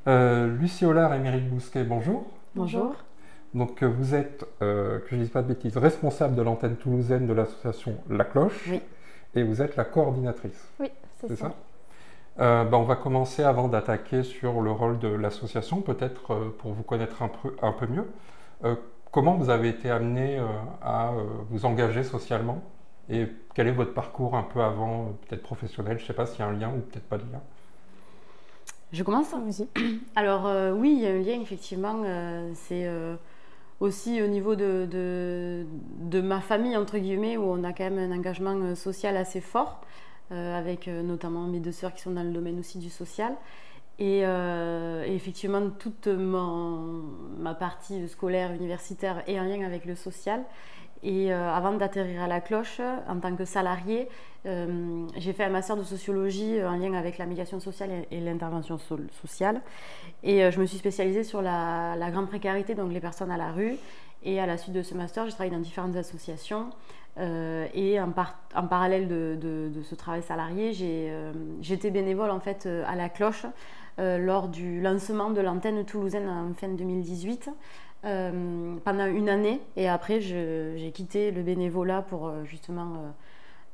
Lucie Hollard et Méric Bousquet, bonjour. Bonjour. Donc vous êtes, que je ne dise pas de bêtises, responsable de l'antenne toulousaine de l'association La Cloche. Oui. Et vous êtes la coordinatrice. Oui, c'est ça. On va commencer avant d'attaquer sur le rôle de l'association, peut-être pour vous connaître un peu mieux. Comment vous avez été amené à vous engager socialement et quel est votre parcours un peu avant, peut-être professionnel, je ne sais pas s'il y a un lien ou peut-être pas de lien. Je commence? Vas-y. Alors oui, il y a un lien effectivement, c'est aussi au niveau de ma famille entre guillemets où on a quand même un engagement social assez fort avec notamment mes deux sœurs qui sont dans le domaine aussi du social et effectivement toute ma partie scolaire, universitaire est en lien avec le social. Et avant d'atterrir à La Cloche, en tant que salariée, j'ai fait un master de sociologie en lien avec la médiation sociale et l'intervention sociale. Et je me suis spécialisée sur la grande précarité, donc les personnes à la rue. Et à la suite de ce master, j'ai travaillé dans différentes associations. Et en parallèle de ce travail salarié, j'étais bénévole en fait à La Cloche lors du lancement de l'antenne toulousaine en fin 2018. Pendant une année et après j'ai quitté le bénévolat pour justement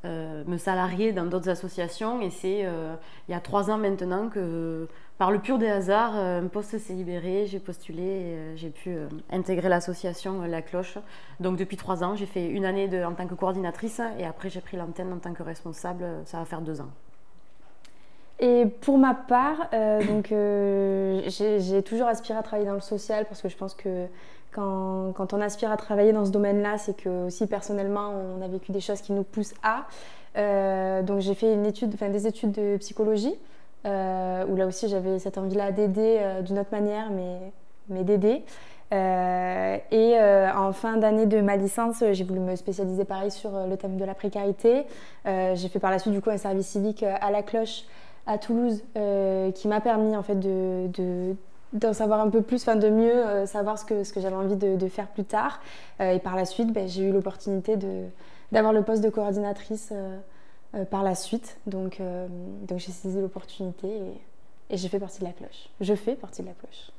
me salarier dans d'autres associations et c'est il y a 3 ans maintenant que par le pur des hasards un poste s'est libéré, j'ai postulé et j'ai pu intégrer l'association La Cloche. Donc depuis 3 ans j'ai fait une année en tant que coordinatrice et après j'ai pris l'antenne en tant que responsable, ça va faire 2 ans. Et pour ma part, j'ai toujours aspiré à travailler dans le social parce que je pense que quand on aspire à travailler dans ce domaine-là, c'est que aussi personnellement, on a vécu des choses qui nous poussent à. Donc j'ai fait des études de psychologie où là aussi j'avais cette envie-là d'aider d'une autre manière, mais d'aider. En fin d'année de ma licence, j'ai voulu me spécialiser pareil sur le thème de la précarité. J'ai fait par la suite du coup un service civique à La Cloche à Toulouse qui m'a permis en fait d'en savoir un peu plus, de mieux savoir ce que j'avais envie de faire plus tard. Et par la suite, j'ai eu l'opportunité d'avoir le poste de coordinatrice par la suite. Donc j'ai saisi l'opportunité et j'ai fait partie de La Cloche. Je fais partie de La Cloche.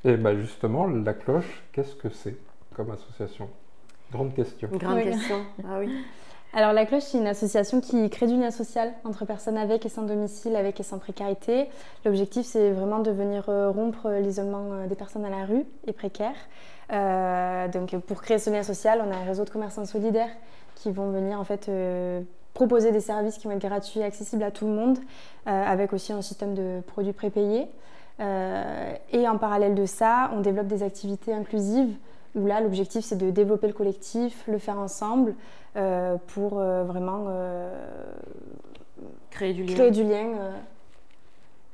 Et justement, La Cloche, qu'est-ce que c'est comme association? Grande question. Grande question, ah oui. Alors La Cloche, c'est une association qui crée du lien social entre personnes avec et sans domicile, avec et sans précarité. L'objectif, c'est vraiment de venir rompre l'isolement des personnes à la rue et précaires. Donc pour créer ce lien social, on a un réseau de commerçants solidaires qui vont venir en fait proposer des services qui vont être gratuits et accessibles à tout le monde, avec aussi un système de produits prépayés. Et en parallèle de ça, on développe des activités inclusives où là, l'objectif, c'est de développer le collectif, le faire ensemble pour vraiment créer du lien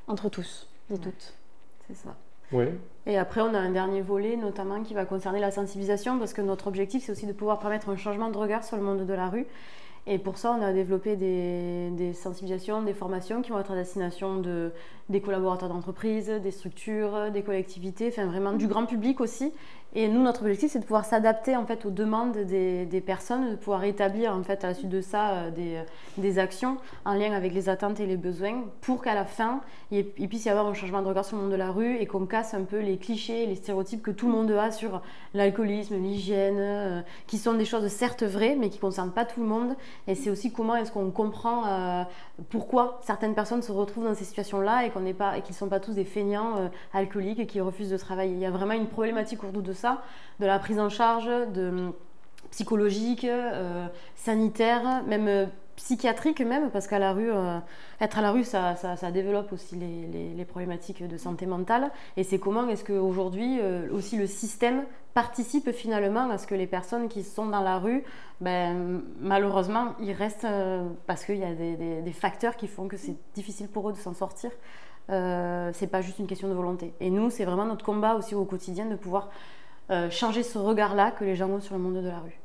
entre tous et toutes. C'est ça. Oui. Et après, on a un dernier volet, notamment, qui va concerner la sensibilisation, parce que notre objectif, c'est aussi de pouvoir permettre un changement de regard sur le monde de la rue. Et pour ça, on a développé des sensibilisations, des formations qui vont être à destination des collaborateurs d'entreprise, des structures, des collectivités, enfin vraiment du grand public aussi. Et nous, notre objectif, c'est de pouvoir s'adapter en fait aux demandes des personnes, de pouvoir établir en fait à la suite de ça des actions en lien avec les attentes et les besoins pour qu'à la fin, il puisse y avoir un changement de regard sur le monde de la rue et qu'on casse un peu les clichés et les stéréotypes que tout le monde a sur l'alcoolisme, l'hygiène, qui sont des choses certes vraies, mais qui ne concernent pas tout le monde. Et c'est aussi comment est-ce qu'on comprend pourquoi certaines personnes se retrouvent dans ces situations-là et qu'ils ne sont pas tous des feignants alcooliques et qui refusent de travailler. Il y a vraiment une problématique autour de ça, de la prise en charge, psychologique, sanitaire, même psychiatrique même, parce qu'à la rue, être à la rue, ça développe aussi les problématiques de santé mentale. Et c'est comment est-ce qu'aujourd'hui, aussi le système participe finalement à ce que les personnes qui sont dans la rue, malheureusement, ils restent parce qu'il y a des facteurs qui font que c'est difficile pour eux de s'en sortir. C'est pas juste une question de volonté. Et nous, c'est vraiment notre combat aussi au quotidien de pouvoir changer ce regard-là que les gens ont sur le monde de la rue.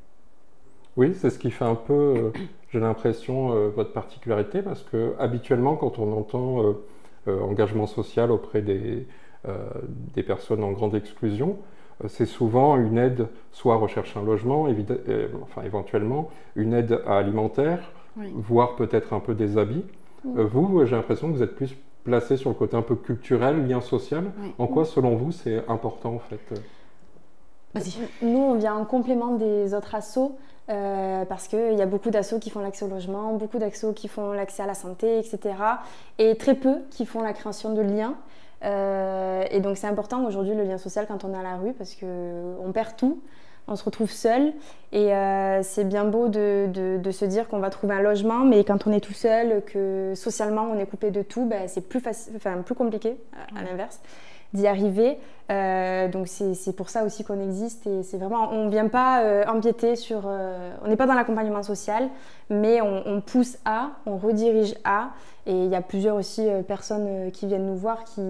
Oui, c'est ce qui fait un peu, j'ai l'impression, votre particularité, parce que habituellement, quand on entend engagement social auprès des personnes en grande exclusion, c'est souvent une aide, soit recherche un logement, éventuellement, une aide alimentaire, Oui. voire peut-être un peu des habits. Vous, j'ai l'impression que vous êtes plus placé sur le côté un peu culturel, lien social. Oui. En quoi, selon vous, c'est important en fait? Vas-y. Nous, on vient en complément des autres assos parce qu'il y a beaucoup d'assos qui font l'accès au logement, beaucoup d'assos qui font l'accès à la santé, etc. Et très peu qui font la création de liens. Et donc c'est important aujourd'hui le lien social quand on est à la rue parce qu'on perd tout, on se retrouve seul et c'est bien beau de se dire qu'on va trouver un logement, mais quand on est tout seul, que socialement on est coupé de tout, ben, c'est plus compliqué à l'inverse d'y arriver. Donc c'est pour ça aussi qu'on existe et c'est vraiment, on ne vient pas empiéter sur, on n'est pas dans l'accompagnement social, mais on pousse à, on redirige à. Et il y a plusieurs aussi personnes qui viennent nous voir qui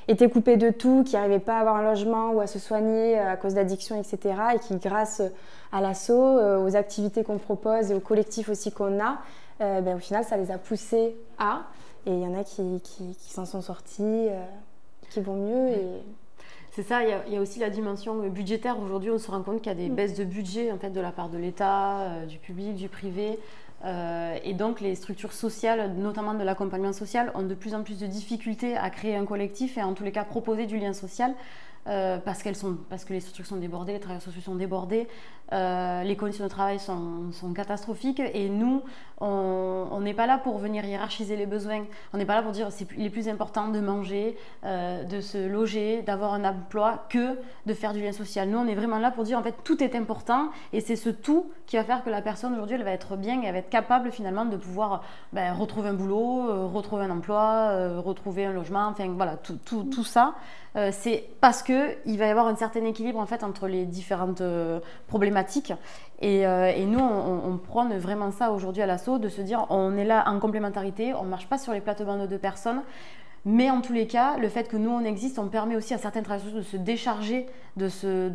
étaient coupées de tout, qui n'arrivaient pas à avoir un logement ou à se soigner à cause d'addiction, etc. Et qui, grâce à l'asso, aux activités qu'on propose et au collectif aussi qu'on a, ben, au final, ça les a poussés à. Et il y en a qui s'en sont sortis, qui vont mieux. Et... C'est ça, il y a aussi la dimension budgétaire. Aujourd'hui, on se rend compte qu'il y a des baisses de budget en fait, de la part de l'État, du public, du privé. Et donc les structures sociales, notamment de l'accompagnement social, ont de plus en plus de difficultés à créer un collectif et en tous les cas proposer du lien social parce que les structures sont débordées, les travailleurs sociaux sont débordés, les conditions de travail sont catastrophiques et nous, on n'est pas là pour venir hiérarchiser les besoins, on n'est pas là pour dire il est plus important de manger, de se loger, d'avoir un emploi que de faire du lien social. Nous, on est vraiment là pour dire en fait tout est important et c'est ce tout qui va faire que la personne aujourd'hui elle va être bien et elle va être capable finalement de pouvoir retrouver un boulot, retrouver un emploi, retrouver un logement, enfin voilà, tout ça. C'est parce qu'il va y avoir un certain équilibre en fait, entre les différentes problématiques. Et nous, on prône vraiment ça aujourd'hui à l'asso, de se dire on est là en complémentarité, on ne marche pas sur les plates-bandes de deux personnes. Mais en tous les cas, le fait que nous, on existe, on permet aussi à certaines travailleurs sociaux de se décharger de ce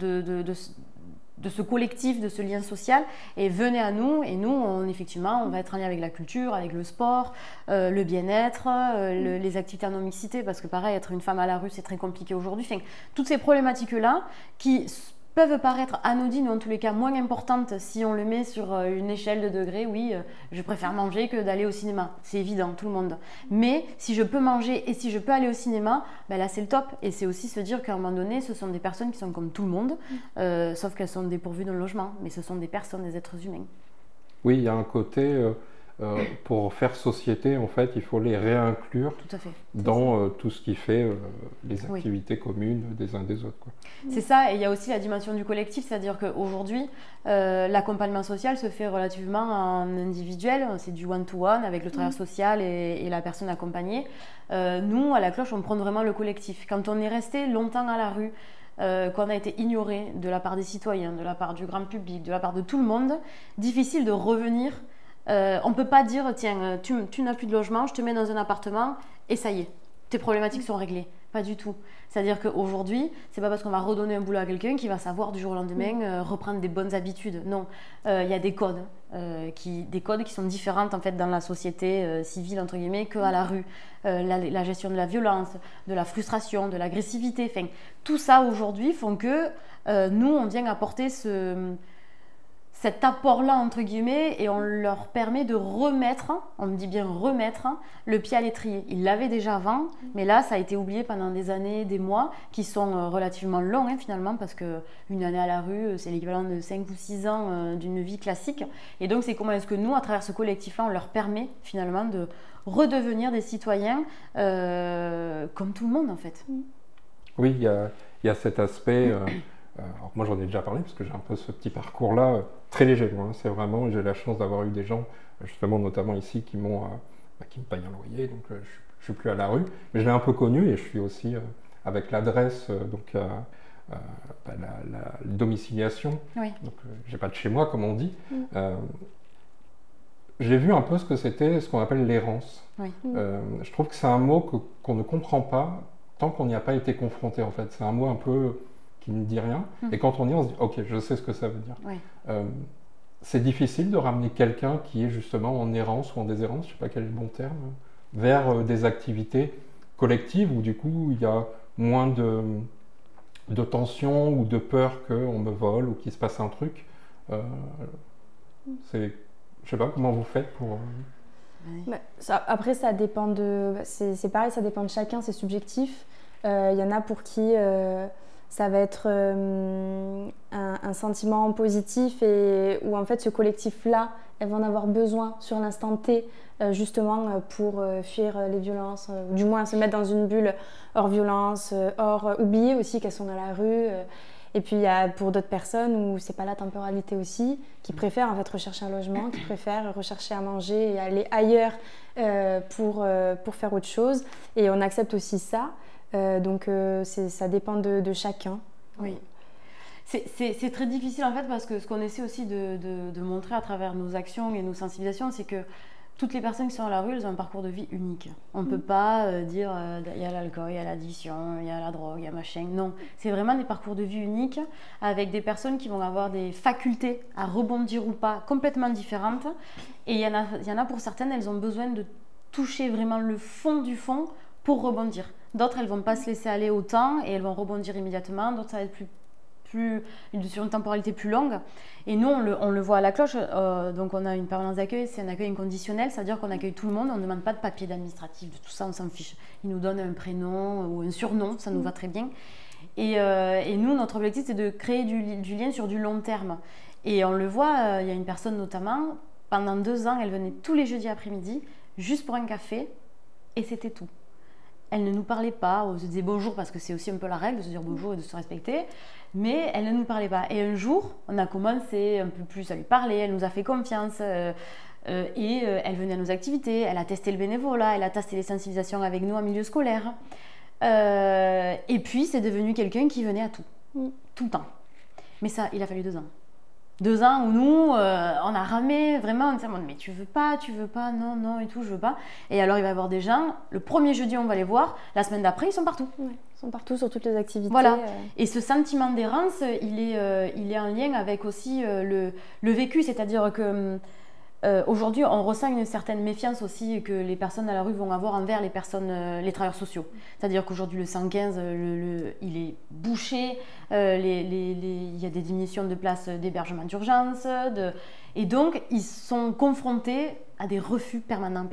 collectif, de ce lien social, et venez à nous, et nous, effectivement, on va être en lien avec la culture, avec le sport, le bien-être, les activités en non-mixité, parce que pareil, être une femme à la rue, c'est très compliqué aujourd'hui. Enfin, toutes ces problématiques-là qui peuvent paraître anodines ou en tous les cas moins importantes si on le met sur une échelle de degrés. Oui, je préfère manger que d'aller au cinéma, c'est évident, tout le monde. Mais si je peux manger et si je peux aller au cinéma, ben là c'est le top. Et c'est aussi se dire qu'à un moment donné, ce sont des personnes qui sont comme tout le monde, sauf qu'elles sont dépourvues d'un logement, mais ce sont des personnes, des êtres humains. Oui, il y a un côté, pour faire société, en fait, il faut les réinclure tout à fait. dans tout ce qui fait les activités communes des uns des autres, quoi. C'est ça, et il y a aussi la dimension du collectif, c'est-à-dire qu'aujourd'hui, l'accompagnement social se fait relativement en individuel, c'est du one-to-one avec le travailleur social et la personne accompagnée. Nous, à la Cloche, on prend vraiment le collectif. Quand on est resté longtemps à la rue, qu'on a été ignoré de la part des citoyens, de la part du grand public, de la part de tout le monde, difficile de revenir. On ne peut pas dire, tiens, tu n'as plus de logement, je te mets dans un appartement et ça y est, tes problématiques sont réglées. Pas du tout. C'est-à-dire qu'aujourd'hui, c'est pas parce qu'on va redonner un boulot à quelqu'un qu'il va savoir du jour au lendemain reprendre des bonnes habitudes. Non, il y a des codes, qui sont différentes en fait dans la société civile entre guillemets qu'à la rue. La gestion de la violence, de la frustration, de l'agressivité. Enfin, tout ça aujourd'hui font que nous on vient apporter cet apport-là, entre guillemets, et on leur permet de remettre, on me dit bien remettre, le pied à l'étrier. Ils l'avaient déjà avant, mais là, ça a été oublié pendant des années, des mois, qui sont relativement longs, finalement, parce qu'une année à la rue, c'est l'équivalent de 5 ou 6 ans d'une vie classique. Et donc, c'est comment est-ce que nous, à travers ce collectif-là, on leur permet, finalement, de redevenir des citoyens comme tout le monde, en fait. Oui, il y a cet aspect... alors moi j'en ai déjà parlé parce que j'ai un peu ce petit parcours-là très léger. Moi, hein. C'est vraiment, j'ai la chance d'avoir eu des gens, justement notamment ici, qui qui me payent un loyer, donc je ne suis plus à la rue. Mais je l'ai un peu connu et je suis aussi avec l'adresse, donc la domiciliation. Oui. Donc j'ai pas de chez moi comme on dit. J'ai vu un peu ce que c'était, ce qu'on appelle l'errance. Oui. Je trouve que c'est un mot qu'on ne comprend pas tant qu'on n'y a pas été confronté en fait. C'est un mot un peu qui ne dit rien. Et quand on y est, on se dit, ok, je sais ce que ça veut dire. Oui. C'est difficile de ramener quelqu'un qui est justement en errance ou en déshérence, je ne sais pas quel est le bon terme, vers des activités collectives où du coup il y a moins de tension ou de peur qu'on me vole ou qu'il se passe un truc. Je ne sais pas comment vous faites pour... Après, ça dépend de... C'est pareil, ça dépend de chacun, c'est subjectif. Il y en a pour qui ça va être un sentiment positif et où en fait ce collectif-là, elles vont en avoir besoin sur l'instant T, justement pour fuir les violences, ou du moins se mettre dans une bulle hors violence, hors oublier aussi qu'elles sont dans la rue. Et puis il y a pour d'autres personnes où c'est pas la temporalité aussi, qui préfèrent en fait rechercher un logement, qui préfèrent rechercher à manger et aller ailleurs pour faire autre chose. Et on accepte aussi ça. Donc ça dépend de chacun. Oui. C'est très difficile en fait parce que ce qu'on essaie aussi de montrer à travers nos actions et nos sensibilisations, c'est que toutes les personnes qui sont à la rue, elles ont un parcours de vie unique. On ne peut pas dire il y a l'alcool, il y a l'addiction, il y a la drogue, il y a machin. Non, c'est vraiment des parcours de vie uniques avec des personnes qui vont avoir des facultés à rebondir ou pas complètement différentes. Et il y en a pour certaines, elles ont besoin de toucher vraiment le fond du fond pour rebondir. D'autres, elles ne vont pas se laisser aller autant et elles vont rebondir immédiatement. D'autres, ça va être sur une temporalité plus longue. Et nous, on le voit à la cloche. Donc, on a une permanence d'accueil, c'est un accueil inconditionnel. C'est-à-dire qu'on accueille tout le monde. On ne demande pas de papier d'administratif, de tout ça, on s'en fiche. Ils nous donnent un prénom ou un surnom, ça nous va très bien. Et nous, notre objectif, c'est de créer du lien sur du long terme. Et on le voit, il y a une personne notamment, pendant 2 ans, elle venait tous les jeudis après-midi, juste pour un café, et c'était tout. Elle ne nous parlait pas, on se disait bonjour parce que c'est aussi un peu la règle de se dire bonjour et de se respecter, mais elle ne nous parlait pas. Et un jour, on a commencé un peu plus à lui parler, elle nous a fait confiance et elle venait à nos activités, elle a testé le bénévolat, elle a testé les sensibilisations avec nous en milieu scolaire. Et puis, c'est devenu quelqu'un qui venait à tout le temps. Mais ça, il a fallu 2 ans. 2 ans où nous, on a ramé vraiment en disant mais tu veux pas, non et tout, je veux pas. Et alors il va y avoir des gens, le premier jeudi on va les voir, la semaine d'après ils sont partout. Ouais, ils sont partout sur toutes les activités. Voilà. Et ce sentiment d'errance, il est en lien avec aussi le vécu, c'est-à-dire que aujourd'hui on ressent une certaine méfiance aussi que les personnes à la rue vont avoir envers les travailleurs sociaux. C'est-à-dire qu'aujourd'hui le 115, il est bouché, il y a des diminutions de places d'hébergement d'urgence, et donc ils sont confrontés à des refus permanents.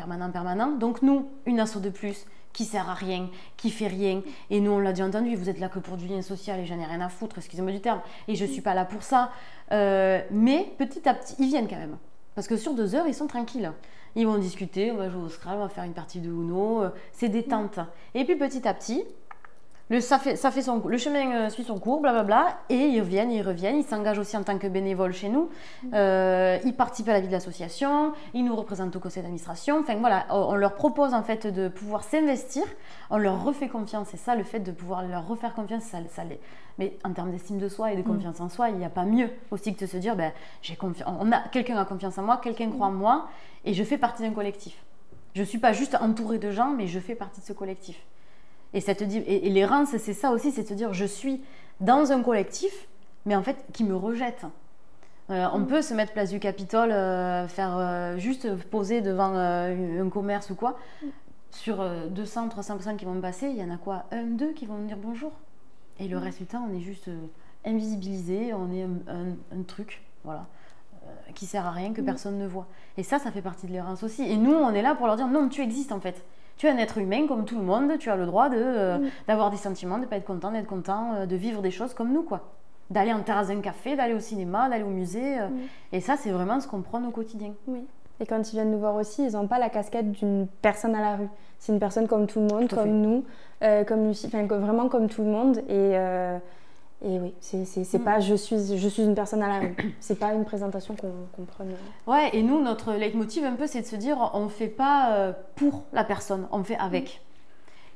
Donc nous, une asso de plus qui sert à rien, qui fait rien, et nous on l'a déjà entendu, vous êtes là que pour du lien social et j'en ai rien à foutre, excusez-moi du terme, et je suis pas là pour ça. Mais petit à petit, ils viennent quand même. Parce que sur 2 heures, ils sont tranquilles. Ils vont discuter, on va jouer au Scrabble, on va faire une partie de Uno. C'est détente. Et puis petit à petit, le chemin suit son cours, blablabla. Et ils reviennent. Ils s'engagent aussi en tant que bénévoles chez nous. Ils participent à la vie de l'association. Ils nous représentent au conseil d'administration. Enfin voilà, on leur propose en fait de pouvoir s'investir. On leur refait confiance. Et ça, le fait de pouvoir leur refaire confiance, ça mais en termes d'estime de soi et de confiance en soi, il n'y a pas mieux aussi que de se dire quelqu'un a confiance en moi, quelqu'un croit en moi et je fais partie d'un collectif. Je ne suis pas juste entourée de gens, mais je fais partie de ce collectif. Et l'errance, c'est ça aussi, c'est de se dire je suis dans un collectif, mais en fait qui me rejette. On peut se mettre place du Capitole, juste poser devant un commerce ou quoi. Sur 200, 300 personnes qui vont me passer, il y en a quoi 1, 2 qui vont me dire bonjour. Et le reste du temps, on est juste invisibilisé, on est un truc, voilà, qui sert à rien, que personne ne voit. Et ça fait partie de l'errance aussi. Et nous, on est là pour leur dire non, tu existes en fait. Tu es un être humain comme tout le monde, tu as le droit d'avoir des sentiments, de ne pas être content, d'être content, de vivre des choses comme nous, quoi. D'aller en terrasse d'un café, d'aller au cinéma, d'aller au musée. Et ça, c'est vraiment ce qu'on prône au quotidien. Oui. Et quand ils viennent nous voir aussi, ils n'ont pas la casquette d'une personne à la rue. C'est une personne comme tout le monde, comme nous, comme Lucie, vraiment comme tout le monde. Et oui, c'est pas je suis une personne à la rue. C'est pas une présentation qu'on prenne. Ouais, et nous, notre leitmotiv un peu, c'est de se dire on ne fait pas pour la personne, on fait avec.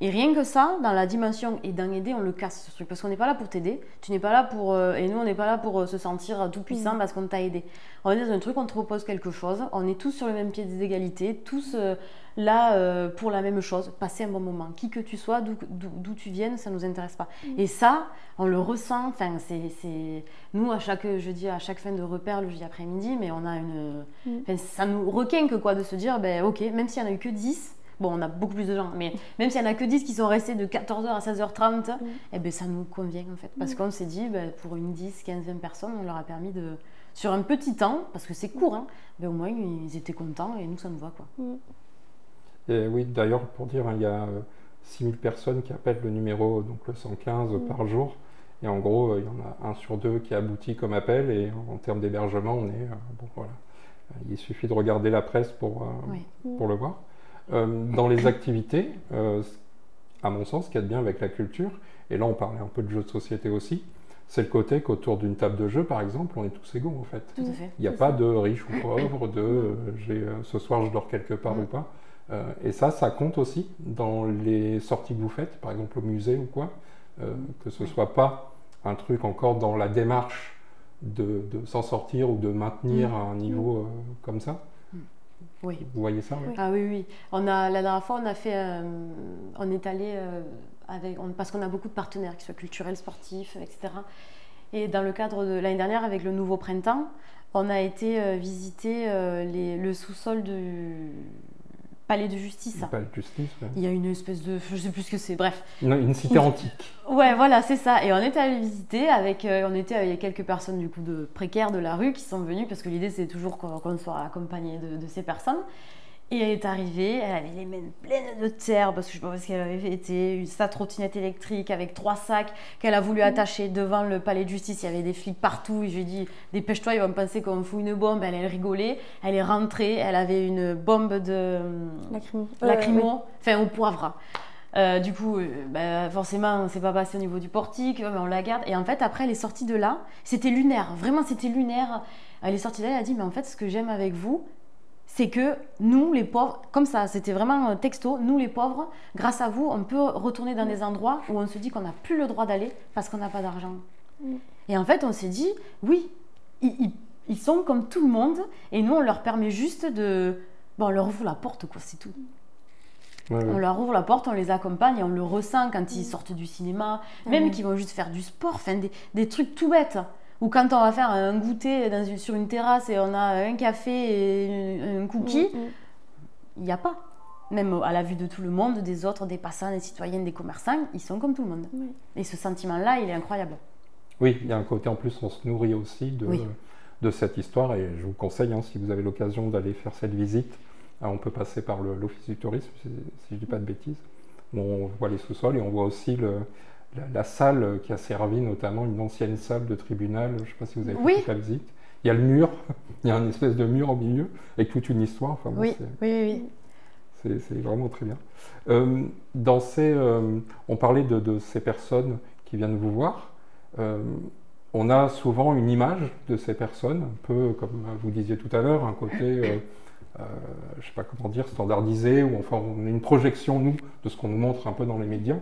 Et rien que ça, dans la dimension et d'en aider, on le casse ce truc. Parce qu'on n'est pas là pour t'aider, tu n'es pas là pour... et nous, on n'est pas là pour se sentir tout puissant parce qu'on t'a aidé. On est dans un truc, on te propose quelque chose, on est tous sur le même pied d'égalité, tous là pour la même chose, passer un bon moment. Qui que tu sois, d'où tu viennes, ça ne nous intéresse pas. Et ça, on le ressent, enfin, c'est... Nous, à chaque fin de repère, le jeudi après-midi, mais on a ça nous requinque quoi, de se dire, ok, même s'il n'y en a eu que 10... Bon, on a beaucoup plus de gens, mais même s'il n'y en a que 10 qui sont restés de 14h à 16h30, ça nous convient en fait. Parce qu'on s'est dit, pour une 10, 15, 20 personnes, on leur a permis sur un petit temps, parce que c'est court, au moins ils étaient contents et nous ça nous va quoi. Et oui, d'ailleurs, pour dire, il y a 6000 personnes qui appellent le numéro, donc le 115 par jour. Et en gros, il y en a 1 sur 2 qui aboutit comme appel. Et en termes d'hébergement, on est... bon, voilà. Il suffit de regarder la presse pour le voir. Dans les activités, à mon sens, ce qu'il y a de bien avec la culture, et là on parlait un peu de jeux de société aussi, c'est le côté qu'autour d'une table de jeu, par exemple, on est tous égaux en fait. Tout à fait. Il n'y a pas de riche ou pauvre, de ce soir je dors quelque part ou pas. Et ça compte aussi dans les sorties que vous faites, par exemple au musée ou quoi, que ce soit pas un truc encore dans la démarche de s'en sortir ou de maintenir un niveau comme ça. Oui. Vous voyez ça? Oui. Ah oui, oui. La dernière fois, on est allé parce qu'on a beaucoup de partenaires, qu'ils soient culturels, sportifs, etc. Et dans le cadre de l'année dernière, avec le nouveau printemps, on a été visiter le sous-sol du palais de justice. Le palais de justice, ouais. Il y a une espèce de... Je ne sais plus ce que c'est, bref. Une cité antique. Ouais, voilà, c'est ça. Et on est allé visiter on était avec quelques personnes du coup de précaires de la rue qui sont venues, parce que l'idée c'est toujours qu'on soit accompagné de ces personnes. Et elle est arrivée, elle avait les mains pleines de terre, parce que je ne sais pas ce qu'elle avait été, sa trottinette électrique avec 3 sacs qu'elle a voulu attacher devant le palais de justice. Il y avait des flics partout. Et je lui ai dit, dépêche-toi, ils vont penser qu'on fout une bombe. Elle rigolait. Elle est rentrée. Elle avait une bombe de lacrymo, enfin au poivre. Du coup, forcément, on ne s'est pas passé au niveau du portique, mais on la garde. Et en fait, après, elle est sortie de là. C'était lunaire. Vraiment, c'était lunaire. Elle est sortie de là, elle a dit, mais en fait, ce que j'aime avec vous, c'est que nous, les pauvres, comme ça, c'était vraiment un texto, nous, les pauvres, grâce à vous, on peut retourner dans des endroits où on se dit qu'on n'a plus le droit d'aller parce qu'on n'a pas d'argent. Et en fait, on s'est dit, oui, ils sont comme tout le monde, et nous, on leur permet juste de... Bon, on leur ouvre la porte, quoi, c'est tout. Ouais. On leur ouvre la porte, on les accompagne, et on le ressent quand ils sortent du cinéma, même qu'ils vont juste faire du sport, enfin, des trucs tout bêtes. Ou quand on va faire un goûter sur une terrasse et on a un café et un cookie, il n'y a pas. Même à la vue de tout le monde, des autres, des passants, des citoyens, des commerçants, ils sont comme tout le monde. Oui. Et ce sentiment-là, il est incroyable. Oui, il y a un côté en plus, on se nourrit aussi de cette histoire. Et je vous conseille, si vous avez l'occasion d'aller faire cette visite, on peut passer par l'Office du tourisme, si je ne dis pas de bêtises. On voit les sous-sols et on voit aussi la salle qui a servi notamment une ancienne salle de tribunal, je ne sais pas si vous avez fait la visite. Il y a le mur, il y a une espèce de mur au milieu avec toute une histoire. Enfin, bon, oui. C'est vraiment très bien. On parlait de ces personnes qui viennent vous voir. On a souvent une image de ces personnes, un peu comme vous disiez tout à l'heure, un côté, je ne sais pas comment dire, standardisé, ou enfin on a une projection, nous, de ce qu'on nous montre un peu dans les médias.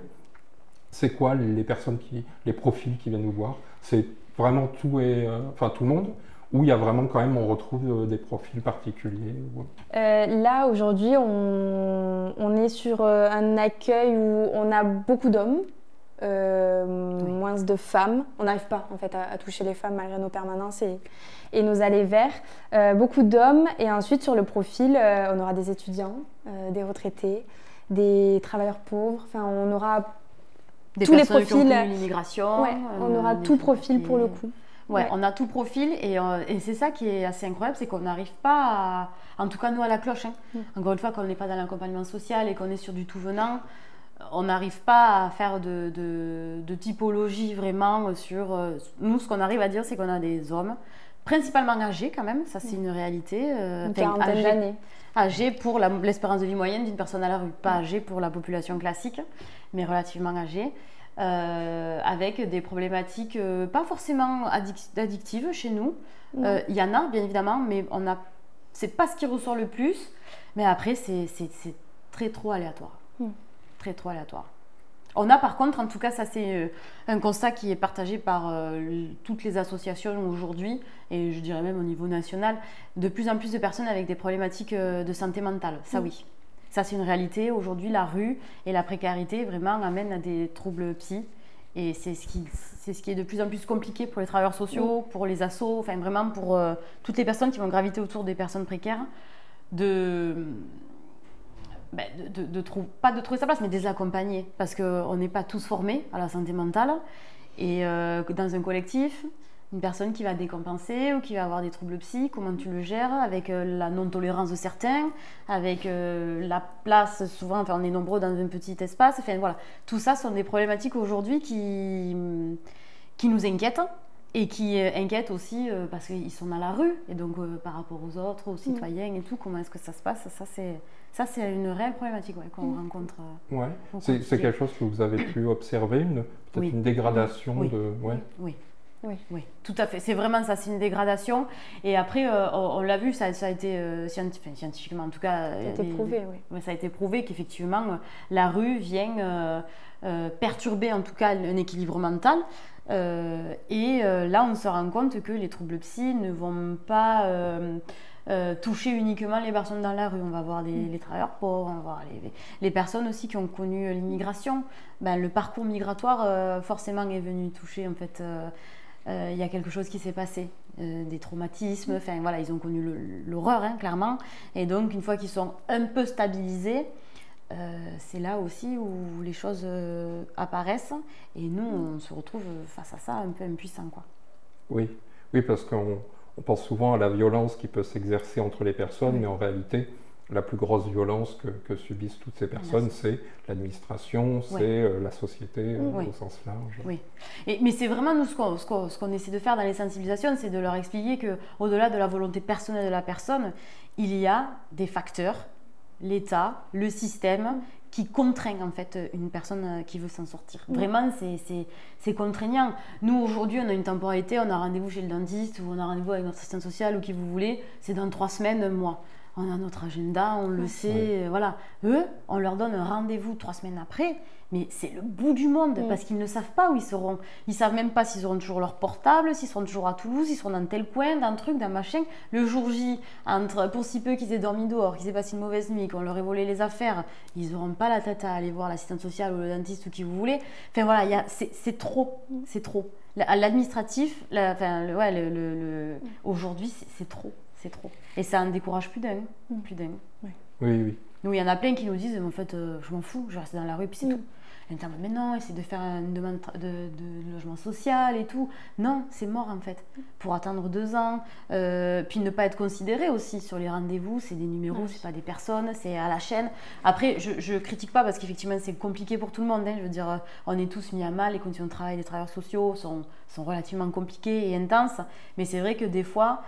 C'est quoi les profils qui viennent nous voir? C'est vraiment tout le monde, ou il y a vraiment quand même, on retrouve des profils particuliers? Là, aujourd'hui, on est sur un accueil où on a beaucoup d'hommes, moins de femmes. On n'arrive pas en fait à toucher les femmes malgré nos permanences et nos allées vers. Beaucoup d'hommes, et ensuite sur le profil, on aura des étudiants, des retraités, des travailleurs pauvres. Enfin, on aura tous les profils. Qui ont connu l'immigration. Ouais, on aura tout profil pour le coup. Ouais, on a tout profil et c'est ça qui est assez incroyable, c'est qu'on n'arrive pas en tout cas nous à la cloche. Encore une fois, quand on n'est pas dans l'accompagnement social et qu'on est sur du tout venant, on n'arrive pas à faire de typologie vraiment sur... nous, ce qu'on arrive à dire, c'est qu'on a des hommes, principalement âgés quand même, ça c'est une réalité. Une quarantaine d'années. Âgés pour l'espérance de vie moyenne d'une personne à la rue, pas âgés pour la population classique, mais relativement âgés. Avec des problématiques pas forcément addictives chez nous. Il y en a bien évidemment, mais c'est pas ce qui ressort le plus. Mais après, c'est trop aléatoire. Très trop aléatoire. On a par contre, en tout cas, ça c'est un constat qui est partagé par toutes les associations aujourd'hui, et je dirais même au niveau national, de plus en plus de personnes avec des problématiques de santé mentale. Ça oui. Ça, c'est une réalité. Aujourd'hui, la rue et la précarité vraiment amènent à des troubles psy. Et c'est ce qui est de plus en plus compliqué pour les travailleurs sociaux, pour les assos, enfin vraiment pour toutes les personnes qui vont graviter autour des personnes précaires, pas de trouver sa place, mais de les accompagner. Parce qu'on n'est pas tous formés à la santé mentale. Et dans un collectif, Une personne qui va décompenser ou qui va avoir des troubles psy, comment tu le gères avec la non-tolérance de certains, avec la place, souvent, enfin, on est nombreux dans un petit espace. Enfin, voilà. Tout ça sont des problématiques aujourd'hui qui nous inquiètent et qui inquiètent aussi parce qu'ils sont dans la rue. Et donc, par rapport aux autres, aux citoyens et tout, comment est-ce que ça se passe? Ça, c'est une réelle problématique qu'on rencontre. Ouais. C'est quelque chose que vous avez pu observer, peut-être une dégradation de... Ouais. Oui, tout à fait. C'est vraiment ça, c'est une dégradation. Et après, on l'a vu, ça a été scientifiquement, en tout cas, ça a été prouvé, ça a été prouvé qu'effectivement, la rue vient perturber en tout cas un équilibre mental. Là, on se rend compte que les troubles psy ne vont pas toucher uniquement les personnes dans la rue. On va voir les travailleurs pauvres, on va voir les personnes aussi qui ont connu l'immigration. Le parcours migratoire, forcément, est venu toucher en fait. Il y a quelque chose qui s'est passé, des traumatismes, enfin voilà, ils ont connu l'horreur, clairement. Et donc, une fois qu'ils sont un peu stabilisés, c'est là aussi où les choses apparaissent. Et nous, on se retrouve face à ça un peu impuissants, quoi. Oui, parce qu'on pense souvent à la violence qui peut s'exercer entre les personnes, mais en réalité, la plus grosse violence que subissent toutes ces personnes, c'est l'administration, c'est la société au sens large. Oui, mais c'est vraiment nous ce qu'on essaie de faire dans les sensibilisations, c'est de leur expliquer qu'au-delà de la volonté personnelle de la personne, il y a des facteurs, l'État, le système, qui contraint en fait une personne qui veut s'en sortir. Vraiment, c'est contraignant. Nous, aujourd'hui, on a une temporalité, on a rendez-vous chez le dentiste ou on a rendez-vous avec notre assistante sociale ou qui vous voulez, c'est dans 3 semaines, un mois. On a notre agenda, on le sait, voilà. Eux, on leur donne un rendez-vous 3 semaines après, mais c'est le bout du monde parce qu'ils ne savent pas où ils seront. Ils ne savent même pas s'ils auront toujours leur portable, s'ils seront toujours à Toulouse, s'ils seront dans tel coin, d'un truc, d'un machin. Le jour J, pour si peu qu'ils aient dormi dehors, qu'ils aient passé une mauvaise nuit, qu'on leur ait volé les affaires, ils n'auront pas la tête à aller voir l'assistante sociale ou le dentiste ou qui vous voulez. Enfin voilà, c'est trop, c'est trop. L'administratif, aujourd'hui, c'est trop. C'est trop. Et ça en décourage plus d'un. Oui. Nous, il y en a plein qui nous disent, en fait, je m'en fous, je reste dans la rue, puis c'est tout. Et on dit, mais non, essayer de faire une demande de logement social et tout. Non, c'est mort, en fait. Pour attendre 2 ans, puis ne pas être considéré aussi sur les rendez-vous, c'est des numéros, c'est pas des personnes, c'est à la chaîne. Après, je critique pas parce qu'effectivement, c'est compliqué pour tout le monde. Je veux dire, on est tous mis à mal, les conditions de travail des travailleurs sociaux sont relativement compliquées et intenses. Mais c'est vrai que des fois,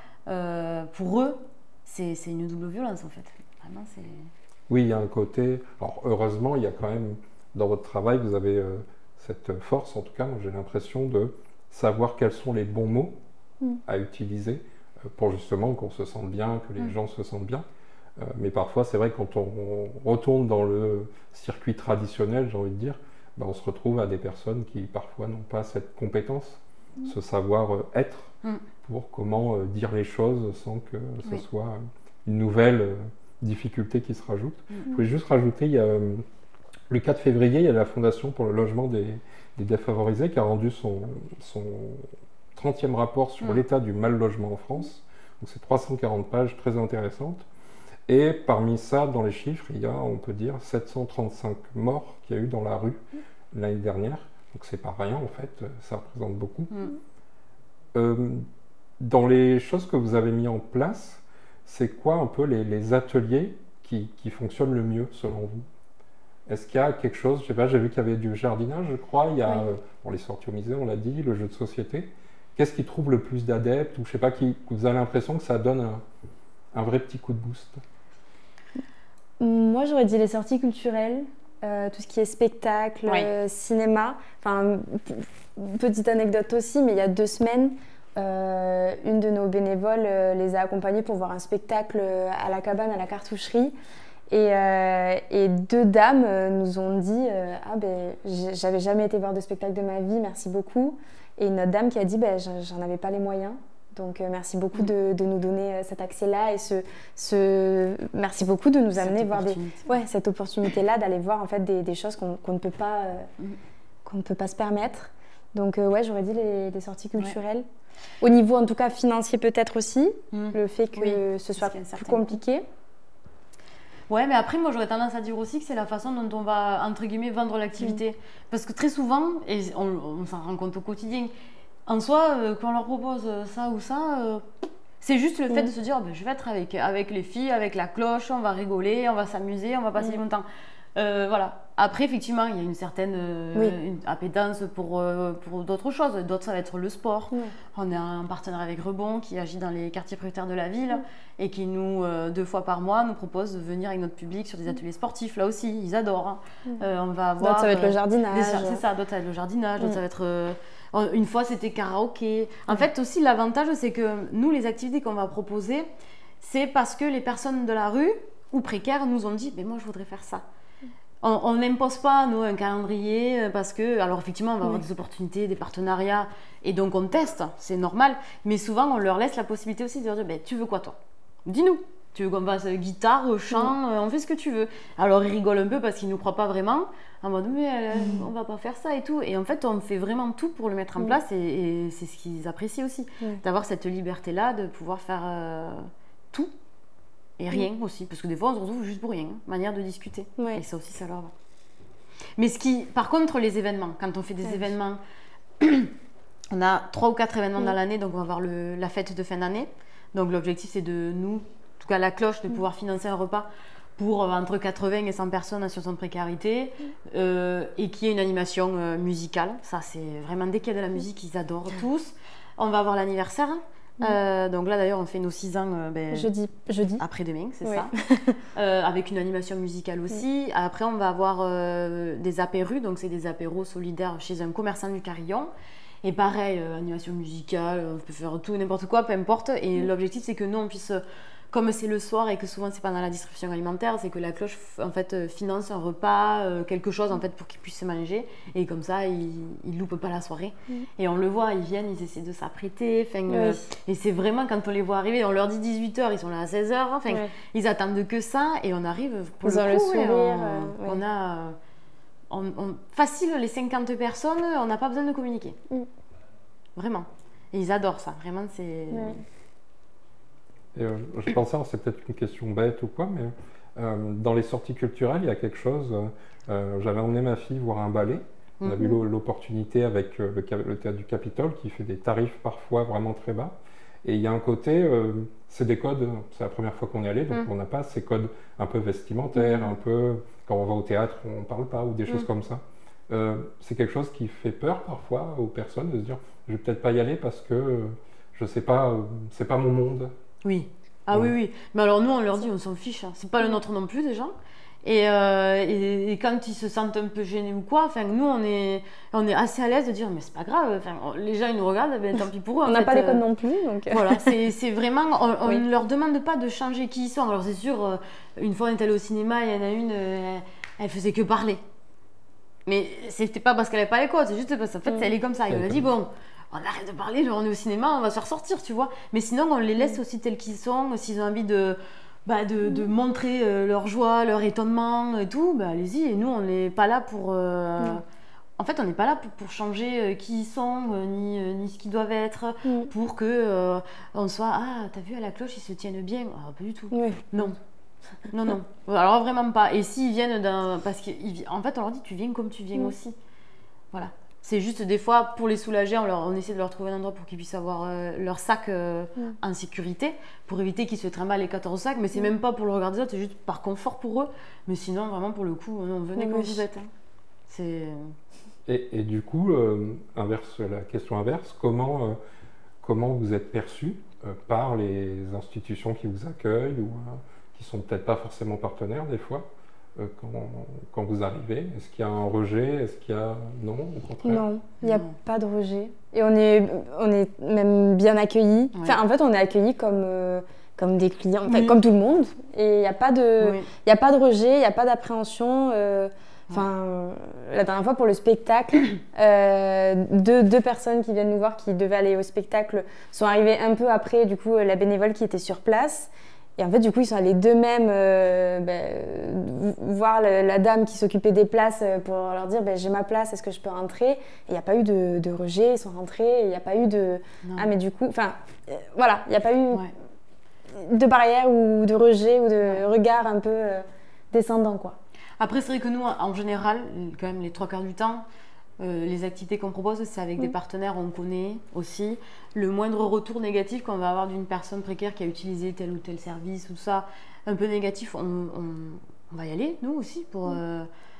pour eux, c'est une double violence en fait. Vraiment, oui, il y a un côté. Alors, heureusement, il y a quand même dans votre travail, vous avez cette force, en tout cas, j'ai l'impression de savoir quels sont les bons mots à utiliser pour justement qu'on se sente bien, que les gens se sentent bien. Mais parfois, c'est vrai que quand on retourne dans le circuit traditionnel, j'ai envie de dire, on se retrouve à des personnes qui parfois n'ont pas cette compétence, ce savoir-être. Pour comment dire les choses sans que ce soit une nouvelle difficulté qui se rajoute. Je voulais juste rajouter, il y a, le 4 février, il y a la Fondation pour le logement des défavorisés qui a rendu son 30e rapport sur l'état du mal-logement en France. Donc c'est 340 pages très intéressantes. Et parmi ça, dans les chiffres, il y a, on peut dire, 735 morts qu'il y a eu dans la rue l'année dernière. Donc c'est pas rien en fait, ça représente beaucoup. Dans les choses que vous avez mis en place, c'est quoi un peu les ateliers qui fonctionnent le mieux selon vous? Est-ce qu'il y a quelque chose, je sais pas, j'ai vu qu'il y avait du jardinage, je crois, il y a les sorties au musée, on l'a dit, le jeu de société. Qu'est-ce qui trouve le plus d'adeptes ou je sais pas, vous avez l'impression que ça donne un vrai petit coup de boost? Moi, j'aurais dit les sorties culturelles, tout ce qui est spectacle, cinéma. Enfin, petite anecdote aussi, mais il y a 2 semaines, une de nos bénévoles les a accompagnés pour voir un spectacle à la cabane, à la cartoucherie. Et 2 dames nous ont dit j'avais jamais été voir de spectacle de ma vie, merci beaucoup. Et une autre dame qui a dit j'en avais pas les moyens. Donc merci beaucoup de nous donner cet accès-là et merci beaucoup de nous amener voir cette opportunité-là d'aller voir en fait des choses qu'on ne peut pas se permettre. Donc j'aurais dit les sorties culturelles. Au niveau en tout cas financier peut-être aussi, le fait que ce soit plus compliqué. Ouais, mais après, moi, j'aurais tendance à dire aussi que c'est la façon dont on va, entre guillemets, vendre l'activité. Parce que très souvent, et on s'en rend compte au quotidien, en soi, qu'on leur propose ça ou ça, c'est juste le fait de se dire je vais être avec les filles, avec la cloche, on va rigoler, on va s'amuser, on va passer du bon temps. Voilà. Après, effectivement, il y a une certaine une appétence pour d'autres choses. D'autres, ça va être le sport. On est un partenaire avec Rebond qui agit dans les quartiers prioritaires de la ville et qui nous, 2 fois par mois, nous propose de venir avec notre public sur des ateliers sportifs. Là aussi, ils adorent. On va avoir, d'autres, ça va être le jardinage. C'est ça, d'autres, ça va être le jardinage. D'autres, ça va être... une fois, c'était karaoké. En fait, aussi, l'avantage, c'est que nous, les activités qu'on va proposer, c'est parce que les personnes de la rue ou précaires nous ont dit « moi, je voudrais faire ça ». On n'impose pas, nous, un calendrier parce que, alors effectivement, on va avoir des opportunités, des partenariats, et donc on teste, c'est normal. Mais souvent, on leur laisse la possibilité aussi de leur dire, tu veux quoi, toi? Dis-nous. Tu veux qu'on fasse guitare, chant, on fait ce que tu veux. Alors, ils rigolent un peu parce qu'ils ne nous croient pas vraiment, en mode, mais on va pas faire ça et tout. Et en fait, on fait vraiment tout pour le mettre en place, et c'est ce qu'ils apprécient aussi, d'avoir cette liberté-là, de pouvoir faire tout. Et rien aussi, parce que des fois on se retrouve juste pour rien, manière de discuter. Et ça aussi, ça leur va. Mais par contre, les événements, quand on fait des événements, on a 3 ou 4 événements dans l'année, donc on va avoir la fête de fin d'année. Donc l'objectif, c'est de nous, en tout cas la cloche, de pouvoir financer un repas pour entre 80 et 100 personnes en situation de précarité, et qu'il y ait une animation musicale. Ça, c'est vraiment, dès qu'il y a de la musique, ils adorent tous. On va avoir l'anniversaire. Donc là d'ailleurs on fait nos 6 ans jeudi après-demain, c'est ça, avec une animation musicale aussi. Après on va avoir des apérus, donc c'est des apéros solidaires chez un commerçant du Carillon, et pareil, animation musicale, on peut faire tout, n'importe quoi, peu importe, et l'objectif c'est que nous on puisse, comme c'est le soir et que souvent c'est pendant la distribution alimentaire, c'est que la cloche en fait finance un repas, quelque chose en fait pour qu'ils puissent se manger, et comme ça ils loupent pas la soirée. Et on le voit, ils viennent, ils essaient de s'apprêter, et c'est vraiment quand on les voit arriver, on leur dit 18h, ils sont là à 16h, ils attendent que ça, et on arrive pour le coup, sourire, on a facile les 50 personnes, on n'a pas besoin de communiquer. Vraiment. Et ils adorent ça, vraiment c'est... Et, je pensais, c'est peut-être une question bête ou quoi, mais dans les sorties culturelles, il y a quelque chose. J'avais emmené ma fille voir un ballet. On a eu l'opportunité avec le théâtre du Capitole qui fait des tarifs parfois vraiment très bas. Et il y a un côté, c'est des codes, c'est la première fois qu'on y allait, donc on n'a pas ces codes un peu vestimentaires, un peu, quand on va au théâtre, on ne parle pas, ou des choses comme ça. C'est quelque chose qui fait peur parfois aux personnes de se dire, je vais peut-être pas y aller parce que, je sais pas, c'est pas mon monde. Oui. Ah oui. Mais alors nous, on leur dit, on s'en fiche. C'est pas le nôtre non plus déjà. Et quand ils se sentent un peu gênés ou quoi, nous, on est assez à l'aise de dire, mais c'est pas grave. Les gens, ils nous regardent, tant pis pour eux. On n'a pas les codes non plus. Donc... Voilà, c'est vraiment, on ne leur demande pas de changer qui ils sont. Alors c'est sûr, une fois on est allé au cinéma, il y en a une, elle faisait que parler. Mais c'était pas parce qu'elle n'avait pas les codes, c'est juste parce qu'en fait, elle est comme ça. Et on a dit, bon... On arrête de parler, on est au cinéma, on va se faire sortir, tu vois. Mais sinon, on les laisse aussi tels qu'ils sont. S'ils ont envie de montrer leur joie, leur étonnement et tout, allez-y. Et nous, on n'est pas là pour... En fait, on n'est pas là pour changer qui ils sont, ni ce qu'ils doivent être, pour que on soit... Ah, t'as vu, à la cloche, ils se tiennent bien. Ah, pas du tout. Non. Non. Alors, vraiment pas. Et s'ils viennent parce qu'en fait, on leur dit, tu viens comme tu viens aussi. Voilà. C'est juste des fois, pour les soulager, on essaie de leur trouver un endroit pour qu'ils puissent avoir leur sac en sécurité, pour éviter qu'ils se trimballent les 14 sacs. Mais c'est même pas pour le regard des autres, c'est juste par confort pour eux. Mais sinon, vraiment, pour le coup, venez comme vous êtes. Et du coup, la question inverse, comment vous êtes perçu par les institutions qui vous accueillent ou qui sont peut-être pas forcément partenaires des fois quand vous arrivez? Est-ce qu'il y a un rejet? Est-ce qu'il y a... Non, au contraire? Non, il n'y a pas de rejet. Et on est même bien accueillis. Ouais. En fait, on est accueillis comme des clients, comme tout le monde. Et il n'y a pas de rejet, il n'y a pas d'appréhension. La dernière fois, pour le spectacle, deux personnes qui viennent nous voir, qui devaient aller au spectacle, sont arrivées un peu après, du coup, la bénévole qui était sur place. Et en fait, du coup, ils sont allés d'eux-mêmes voir la dame qui s'occupait des places pour leur dire j'ai ma place, est-ce que je peux rentrer? Et il n'y a pas eu de rejet, ils sont rentrés, il n'y a pas eu de... Non. Ah, mais du coup, voilà, il n'y a pas eu de barrière ou de rejet ou de regard un peu descendant, quoi. Après, c'est vrai que nous, en général, quand même les 3 quarts du temps, Les activités qu'on propose, c'est avec des partenaires, on connaît aussi. Le moindre retour négatif qu'on va avoir d'une personne précaire qui a utilisé tel ou tel service ou ça, un peu négatif, on va y aller, nous aussi, pour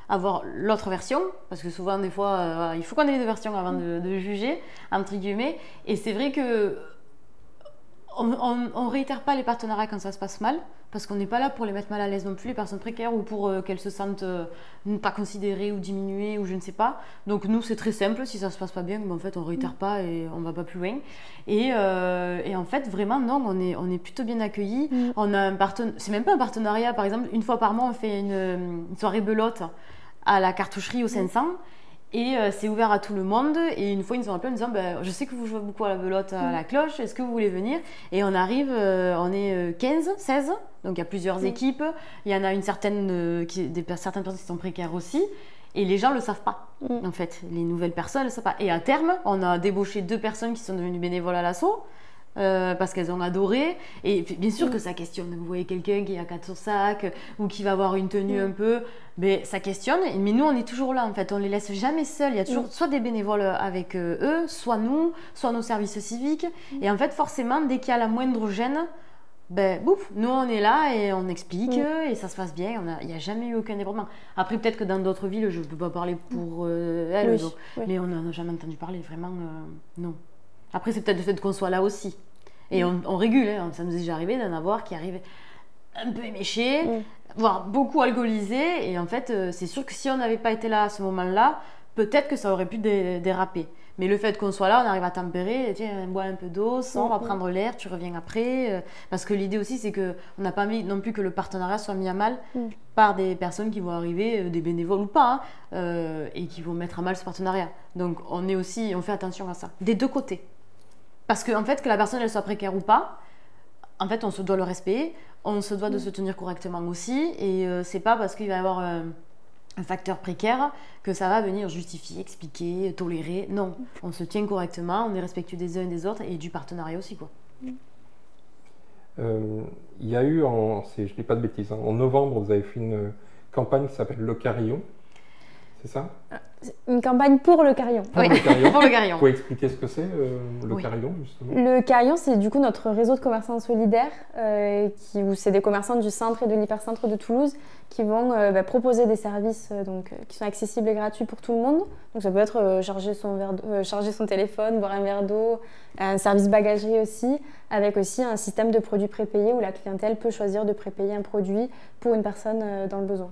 avoir l'autre version. Parce que souvent, des fois, il faut qu'on ait les deux versions avant de juger, entre guillemets. Et c'est vrai que on réitère pas les partenariats quand ça se passe mal, parce qu'on n'est pas là pour les mettre mal à l'aise non plus, les personnes précaires, ou pour qu'elles se sentent pas considérées ou diminuées ou je ne sais pas. Donc nous, c'est très simple, si ça se passe pas bien, en fait on réitère pas et on va pas plus loin. Et en fait, vraiment, non, on est plutôt bien accueillis. On a c'est même pas un partenariat, par exemple, une fois par mois on fait une soirée belote à la cartoucherie au 500. Et c'est ouvert à tout le monde. Et une fois, ils nous ont appelé en disant je sais que vous jouez beaucoup à la belote, à la cloche, est-ce que vous voulez venir? Et on arrive, on est 15, 16, donc il y a plusieurs équipes. Il y en a certaines personnes qui sont précaires aussi. Et les gens ne le savent pas, en fait. Les nouvelles personnes ne le savent pas. Et à terme, on a débauché 2 personnes qui sont devenues bénévoles à l'assaut. Parce qu'elles ont adoré, et bien sûr que ça questionne. Vous voyez quelqu'un qui a 4 sur sac ou qui va avoir une tenue un peu, mais ça questionne. Mais nous, on est toujours là en fait, on les laisse jamais seuls. Il y a toujours soit des bénévoles avec eux, soit nous, soit nos services civiques. Et en fait, forcément, dès qu'il y a la moindre gêne, bouf, nous on est là et on explique et ça se passe bien. Il n'y a jamais eu aucun débordement. Après, peut-être que dans d'autres villes, je ne peux pas parler pour elles, mais on n'en a jamais entendu parler, vraiment, non. Après, c'est peut-être le fait qu'on soit là aussi. Et on régule, hein. Ça nous est déjà arrivé d'en avoir qui arrivent un peu éméchés, voire beaucoup alcoolisés. Et en fait, c'est sûr que si on n'avait pas été là à ce moment-là, peut-être que ça aurait pu déraper. Mais le fait qu'on soit là, on arrive à tempérer, tiens, bois un peu d'eau, on va prendre l'air, tu reviens après. Parce que l'idée aussi, c'est qu'on n'a pas mis non plus que le partenariat soit mis à mal par des personnes qui vont arriver, des bénévoles ou pas, et qui vont mettre à mal ce partenariat. Donc on fait attention à ça, des deux côtés. Parce qu'en fait, que la personne elle soit précaire ou pas, en fait, on se doit le respect, on se doit de se tenir correctement aussi, et c'est pas parce qu'il va y avoir un facteur précaire que ça va venir justifier, expliquer, tolérer. Non, on se tient correctement, on est respectueux des uns et des autres et du partenariat aussi, quoi. Il y a eu, je dis pas de bêtises, en novembre, vous avez fait une campagne qui s'appelle Le Carillon, c'est ça? Une campagne pour le Carillon. Oui, pour le Carillon. Vous pouvez expliquer ce que c'est, le Carillon, justement? Le Carillon, c'est du coup notre réseau de commerçants solidaires, où c'est des commerçants du centre et de l'hypercentre de Toulouse qui vont proposer des services qui sont accessibles et gratuits pour tout le monde. Donc ça peut être charger son téléphone, boire un verre d'eau, un service bagagerie aussi, avec aussi un système de produits prépayés où la clientèle peut choisir de prépayer un produit pour une personne dans le besoin,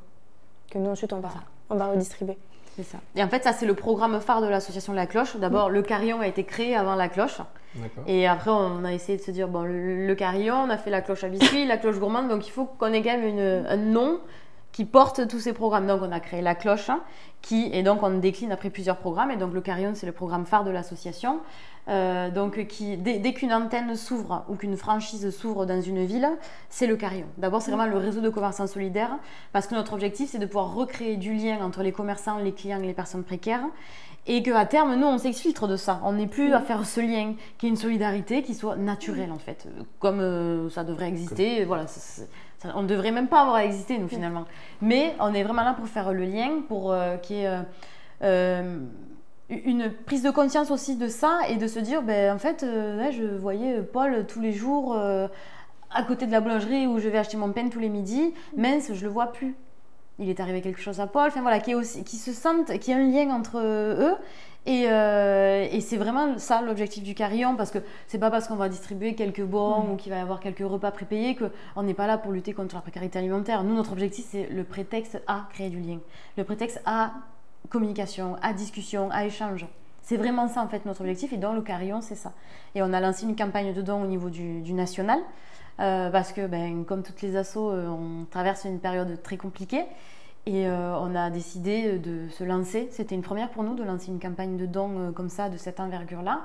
que nous ensuite on va redistribuer. C'est ça. Et en fait, ça, c'est le programme phare de l'association La Cloche. D'abord, le Carillon a été créé avant La Cloche. D'accord. Et après, on a essayé de se dire, le Carillon, on a fait la cloche à biscuits, la cloche gourmande, donc il faut qu'on ait quand même un nom qui porte tous ces programmes. Donc, on a créé La Cloche, et donc on décline après plusieurs programmes. Et donc, le Carillon, c'est le programme phare de l'association. Dès qu'une antenne s'ouvre ou qu'une franchise s'ouvre dans une ville, c'est le Carillon. D'abord, c'est vraiment le réseau de commerçants solidaires, parce que notre objectif, c'est de pouvoir recréer du lien entre les commerçants, les clients et les personnes précaires, et qu'à terme, nous, on s'exfiltre de ça. On n'est plus à faire ce lien, qui est une solidarité qui soit naturelle, en fait, comme ça devrait exister. Voilà, on ne devrait même pas avoir à exister, nous, finalement. Mais on est vraiment là pour faire le lien, pour qu'il y ait une prise de conscience aussi de ça et de se dire, en fait, je voyais Paul tous les jours à côté de la boulangerie où je vais acheter mon pain tous les midis. Mince, je le vois plus. Il est arrivé quelque chose à Paul. Enfin voilà, qui se sentent, qui a un lien entre eux. Et c'est vraiment ça l'objectif du Carillon, parce que c'est pas parce qu'on va distribuer quelques bons ou qu'il va y avoir quelques repas prépayés qu'on n'est pas là pour lutter contre la précarité alimentaire. Nous, notre objectif, c'est le prétexte à créer du lien, le prétexte à communication, à discussion, à échange. C'est vraiment ça en fait notre objectif, et dans le Carillon, c'est ça. Et on a lancé une campagne de dons au niveau du national, parce que comme toutes les assos, on traverse une période très compliquée. Et on a décidé de se lancer, c'était une première pour nous, de lancer une campagne de dons comme ça, de cette envergure-là,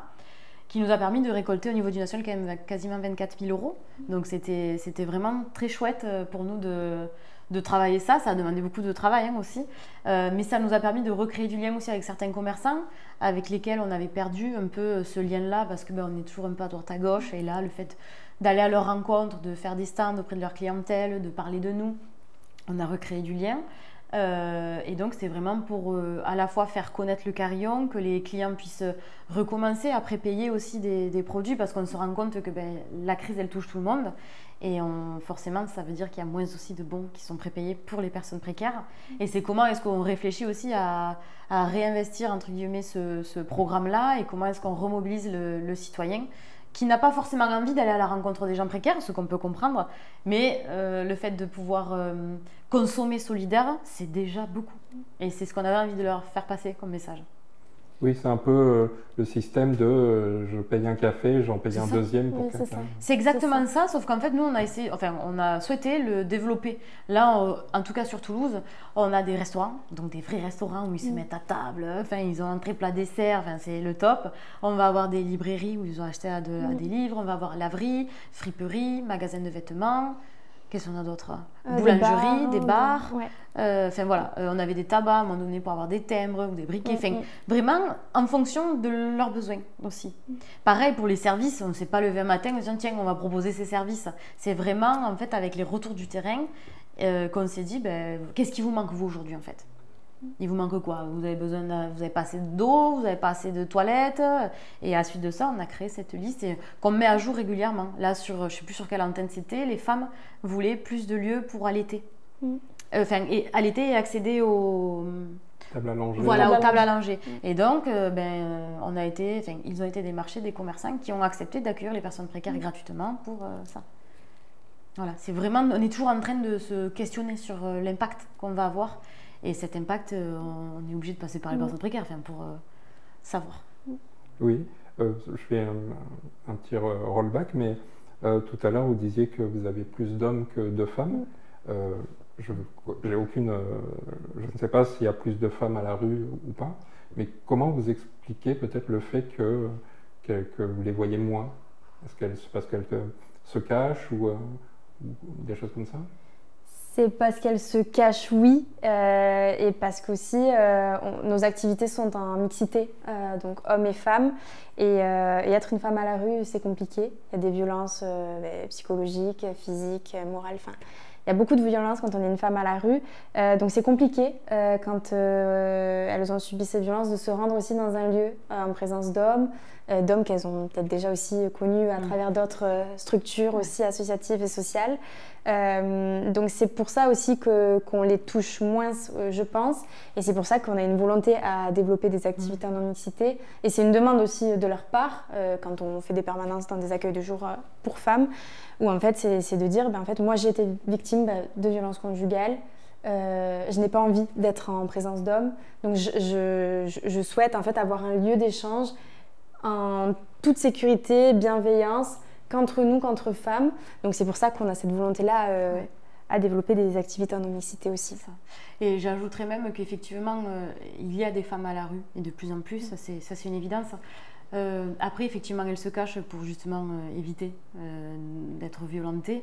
qui nous a permis de récolter au niveau du national quand même quasiment 24 000 €. Donc c'était vraiment très chouette pour nous de travailler ça. Ça a demandé beaucoup de travail aussi, mais ça nous a permis de recréer du lien aussi avec certains commerçants avec lesquels on avait perdu un peu ce lien-là, parce que on est toujours un peu à droite à gauche, et là le fait d'aller à leur rencontre, de faire des stands auprès de leur clientèle, de parler de nous, on a recréé du lien. Et donc c'est vraiment pour à la fois faire connaître le carillon, que les clients puissent recommencer à prépayer aussi des produits, parce qu'on se rend compte que la crise elle touche tout le monde, et forcément ça veut dire qu'il y a moins aussi de bons qui sont prépayés pour les personnes précaires. Et c'est comment est-ce qu'on réfléchit aussi à réinvestir entre guillemets ce programme-là, et comment est-ce qu'on remobilise le citoyen qui n'a pas forcément envie d'aller à la rencontre des gens précaires, ce qu'on peut comprendre, mais le fait de pouvoir consommer solidaire, c'est déjà beaucoup. Et c'est ce qu'on avait envie de leur faire passer comme message. Oui, c'est un peu le système de je paye un café, j'en paye un deuxième pour quelqu'un. C'est exactement ça, sauf qu'en fait, nous, on a souhaité le développer. Là, en tout cas sur Toulouse, on a des restaurants, donc des vrais restaurants où ils se mettent à table, ils ont entrée, plat, dessert, c'est le top. On va avoir des librairies où ils ont acheté à des livres, on va avoir laverie, friperie, magasin de vêtements. Qu'est-ce qu'on a d'autre? Boulangerie, des bars. Voilà, on avait des tabacs à un moment donné pour avoir des timbres ou des briquets. Vraiment en fonction de leurs besoins aussi. Pareil pour les services, on ne s'est pas levé un matin en disant tiens, on va proposer ces services. C'est vraiment en fait avec les retours du terrain qu'on s'est dit qu'est-ce qui vous manque vous aujourd'hui en fait? Il vous manque quoi? Vous avez pas assez d'eau, vous n'avez pas assez de toilettes. Et à la suite de ça, on a créé cette liste qu'on met à jour régulièrement. Là, je ne sais plus sur quelle antenne c'était, les femmes voulaient plus de lieux pour allaiter. Allaiter et accéder aux tables à langer. Voilà, aux tables à langer. Et donc, ils ont été démarchés des commerçants qui ont accepté d'accueillir les personnes précaires gratuitement pour ça. Voilà, on est toujours en train de se questionner sur l'impact qu'on va avoir. Et cet impact, on est obligé de passer par les personnes précaires pour savoir. Oui, je fais un petit rollback, mais tout à l'heure, vous disiez que vous avez plus d'hommes que de femmes. Je ne sais pas s'il y a plus de femmes à la rue ou pas, mais comment vous expliquez peut-être le fait que vous les voyez moins? Est-ce parce qu'elles se cachent ou des choses comme ça? C'est parce qu'elles se cachent, oui, et parce qu'aussi nos activités sont en mixité, donc hommes et femmes. Et être une femme à la rue, c'est compliqué. Il y a des violences psychologiques, physiques, morales. Il y a beaucoup de violences quand on est une femme à la rue. Donc c'est compliqué quand elles ont subi ces violences de se rendre aussi dans un lieu en présence d'hommes qu'elles ont peut-être déjà aussi connus à travers d'autres structures aussi associatives et sociales. Donc c'est pour ça aussi qu'on les touche moins, je pense. Et c'est pour ça qu'on a une volonté à développer des activités en non-mixité. Et c'est une demande aussi de leur part, quand on fait des permanences dans des accueils de jour pour femmes, où en fait c'est de dire, en fait, moi j'ai été victime de violences conjugales. Je n'ai pas envie d'être en présence d'hommes. Donc je souhaite en fait avoir un lieu d'échange en toute sécurité, bienveillance, qu'entre nous, qu'entre femmes. Donc c'est pour ça qu'on a cette volonté-là à développer des activités en non-mixité aussi. Ça. Et j'ajouterais même qu'effectivement, il y a des femmes à la rue, et de plus en plus, ça c'est une évidence. Après, effectivement, elles se cachent pour justement éviter d'être violentées.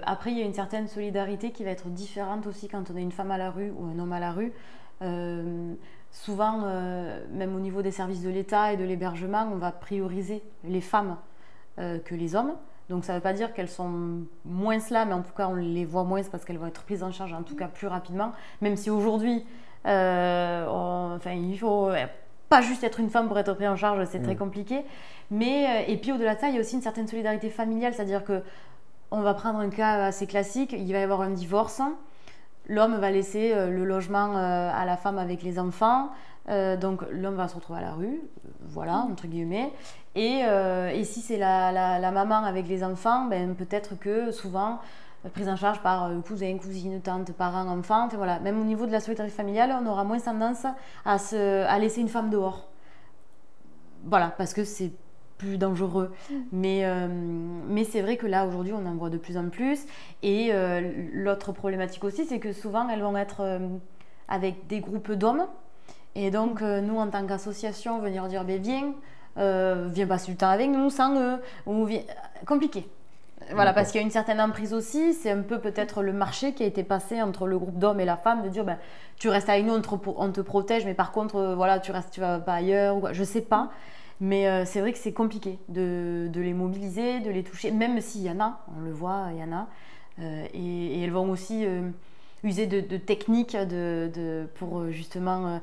Après, il y a une certaine solidarité qui va être différente aussi quand on a une femme à la rue ou un homme à la rue. Souvent, même au niveau des services de l'État et de l'hébergement, on va prioriser les femmes que les hommes. Donc ça ne veut pas dire qu'elles sont moins là, mais en tout cas on les voit moins parce qu'elles vont être prises en charge en tout cas plus rapidement. Même si aujourd'hui, il faut pas juste être une femme pour être prise en charge, c'est très compliqué. Mais, et puis au-delà de ça, il y a aussi une certaine solidarité familiale, c'est-à-dire qu'on va prendre un cas assez classique, il va y avoir un divorce. L'homme va laisser le logement à la femme avec les enfants, donc l'homme va se retrouver à la rue, voilà, entre guillemets. Et si c'est la maman avec les enfants, peut-être que souvent, prise en charge par cousin, cousine, tante, parents, enfants, voilà. Même au niveau de la solidarité familiale, on aura moins tendance à laisser une femme dehors. Voilà, parce que c'est plus dangereux. Mais c'est vrai que là, aujourd'hui, on en voit de plus en plus. Et l'autre problématique aussi, c'est que souvent, elles vont être avec des groupes d'hommes. Et donc, nous, en tant qu'association, venir dire, viens passer du temps avec nous sans eux. Compliqué. Voilà, parce qu'il y a une certaine emprise aussi. C'est un peu peut-être le marché qui a été passé entre le groupe d'hommes et la femme, de dire, tu restes avec nous, on te protège, mais par contre, voilà, tu vas pas ailleurs. Ou quoi. Je sais pas. Mais c'est vrai que c'est compliqué de les mobiliser, de les toucher, même s'il y en a, on le voit, il y en a. Et elles vont aussi user de techniques pour justement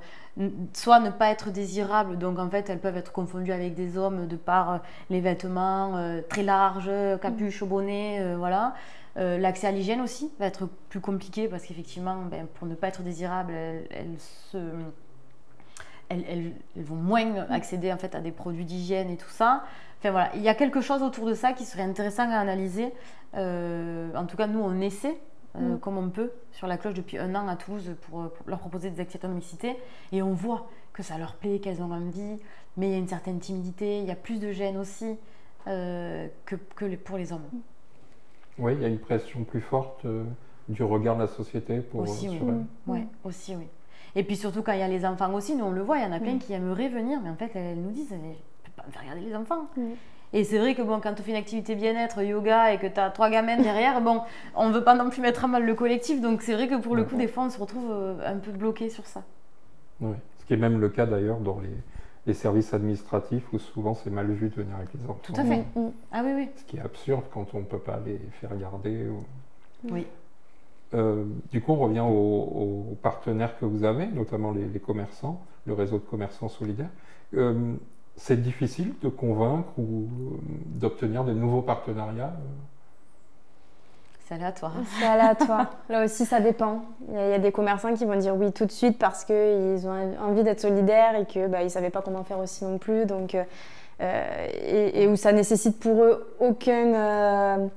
soit ne pas être désirables, donc en fait elles peuvent être confondues avec des hommes de par les vêtements très larges, capuche au bonnet, voilà. L'accès à l'hygiène aussi va être plus compliqué parce qu'effectivement, pour ne pas être désirables, elles vont moins accéder en fait à des produits d'hygiène et tout ça. Enfin voilà, il y a quelque chose autour de ça qui serait intéressant à analyser. En tout cas, nous on essaie comme on peut sur la cloche depuis 1 an à Toulouse pour leur proposer des activités de mixité et on voit que ça leur plaît, qu'elles ont envie, mais il y a une certaine timidité, il y a plus de gêne aussi que pour les hommes. Oui, il y a une pression plus forte du regard de la société pour aussi, sur oui. elles. Ouais, aussi, oui. Et puis surtout quand il y a les enfants aussi, nous on le voit, il y en a plein qui aimeraient venir, mais en fait elles nous disent, je ne peux pas me faire regarder les enfants. Et c'est vrai que bon, quand tu fais une activité bien-être, yoga, et que tu as 3 gamins derrière, bon, on ne veut pas non plus mettre à mal le collectif, donc c'est vrai que pour le coup, des fois, on se retrouve un peu bloqué sur ça. Oui, ce qui est même le cas d'ailleurs dans les services administratifs où souvent c'est mal vu de venir avec les enfants. Tout à fait. Ah oui, oui. Ce qui est absurde quand on ne peut pas les faire garder. Oui. Du coup, on revient aux partenaires que vous avez, notamment les commerçants, le réseau de commerçants solidaires. C'est difficile de convaincre ou d'obtenir de nouveaux partenariats C'est aléatoire. C'est aléatoire. Là aussi, ça dépend. Il y a des commerçants qui vont dire oui tout de suite parce qu'ils ont envie d'être solidaires et qu'ils ne savaient pas comment faire aussi non plus. Donc, et où ça nécessite pour eux aucun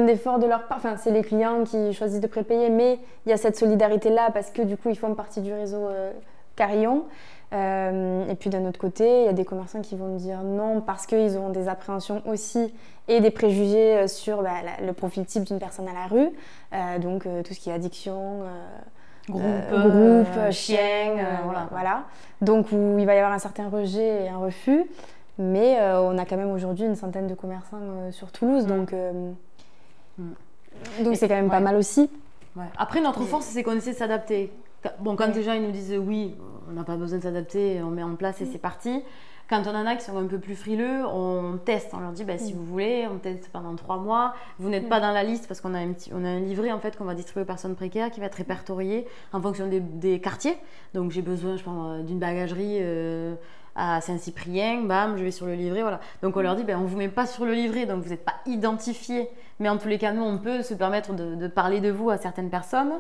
effort de leur part. Enfin, c'est les clients qui choisissent de prépayer, mais il y a cette solidarité-là parce que du coup, ils font partie du réseau Carillon. Et puis d'un autre côté, il y a des commerçants qui vont dire non parce qu'ils ont des appréhensions aussi et des préjugés sur le profil type d'une personne à la rue. Donc tout ce qui est addiction, groupe, chien, voilà. Donc où il va y avoir un certain rejet et un refus. Mais on a quand même aujourd'hui une centaine de commerçants sur Toulouse, donc c'est quand même pas mal aussi. Ouais. Après, notre force, c'est qu'on essaie de s'adapter. Bon, quand les gens ils nous disent oui, on n'a pas besoin de s'adapter, on met en place et c'est parti. Quand on en a qui sont un peu plus frileux, on teste, on leur dit si vous voulez, on teste pendant 3 mois. Vous n'êtes pas dans la liste parce qu'on a un livret en fait qu'on va distribuer aux personnes précaires qui va être répertorié en fonction des quartiers. Donc j'ai besoin, je pense, d'une bagagerie à Saint-Cyprien, bam, je vais sur le livret, voilà. Donc on leur dit on ne vous met pas sur le livret, donc vous n'êtes pas identifié, mais en tous les cas nous on peut se permettre de parler de vous à certaines personnes.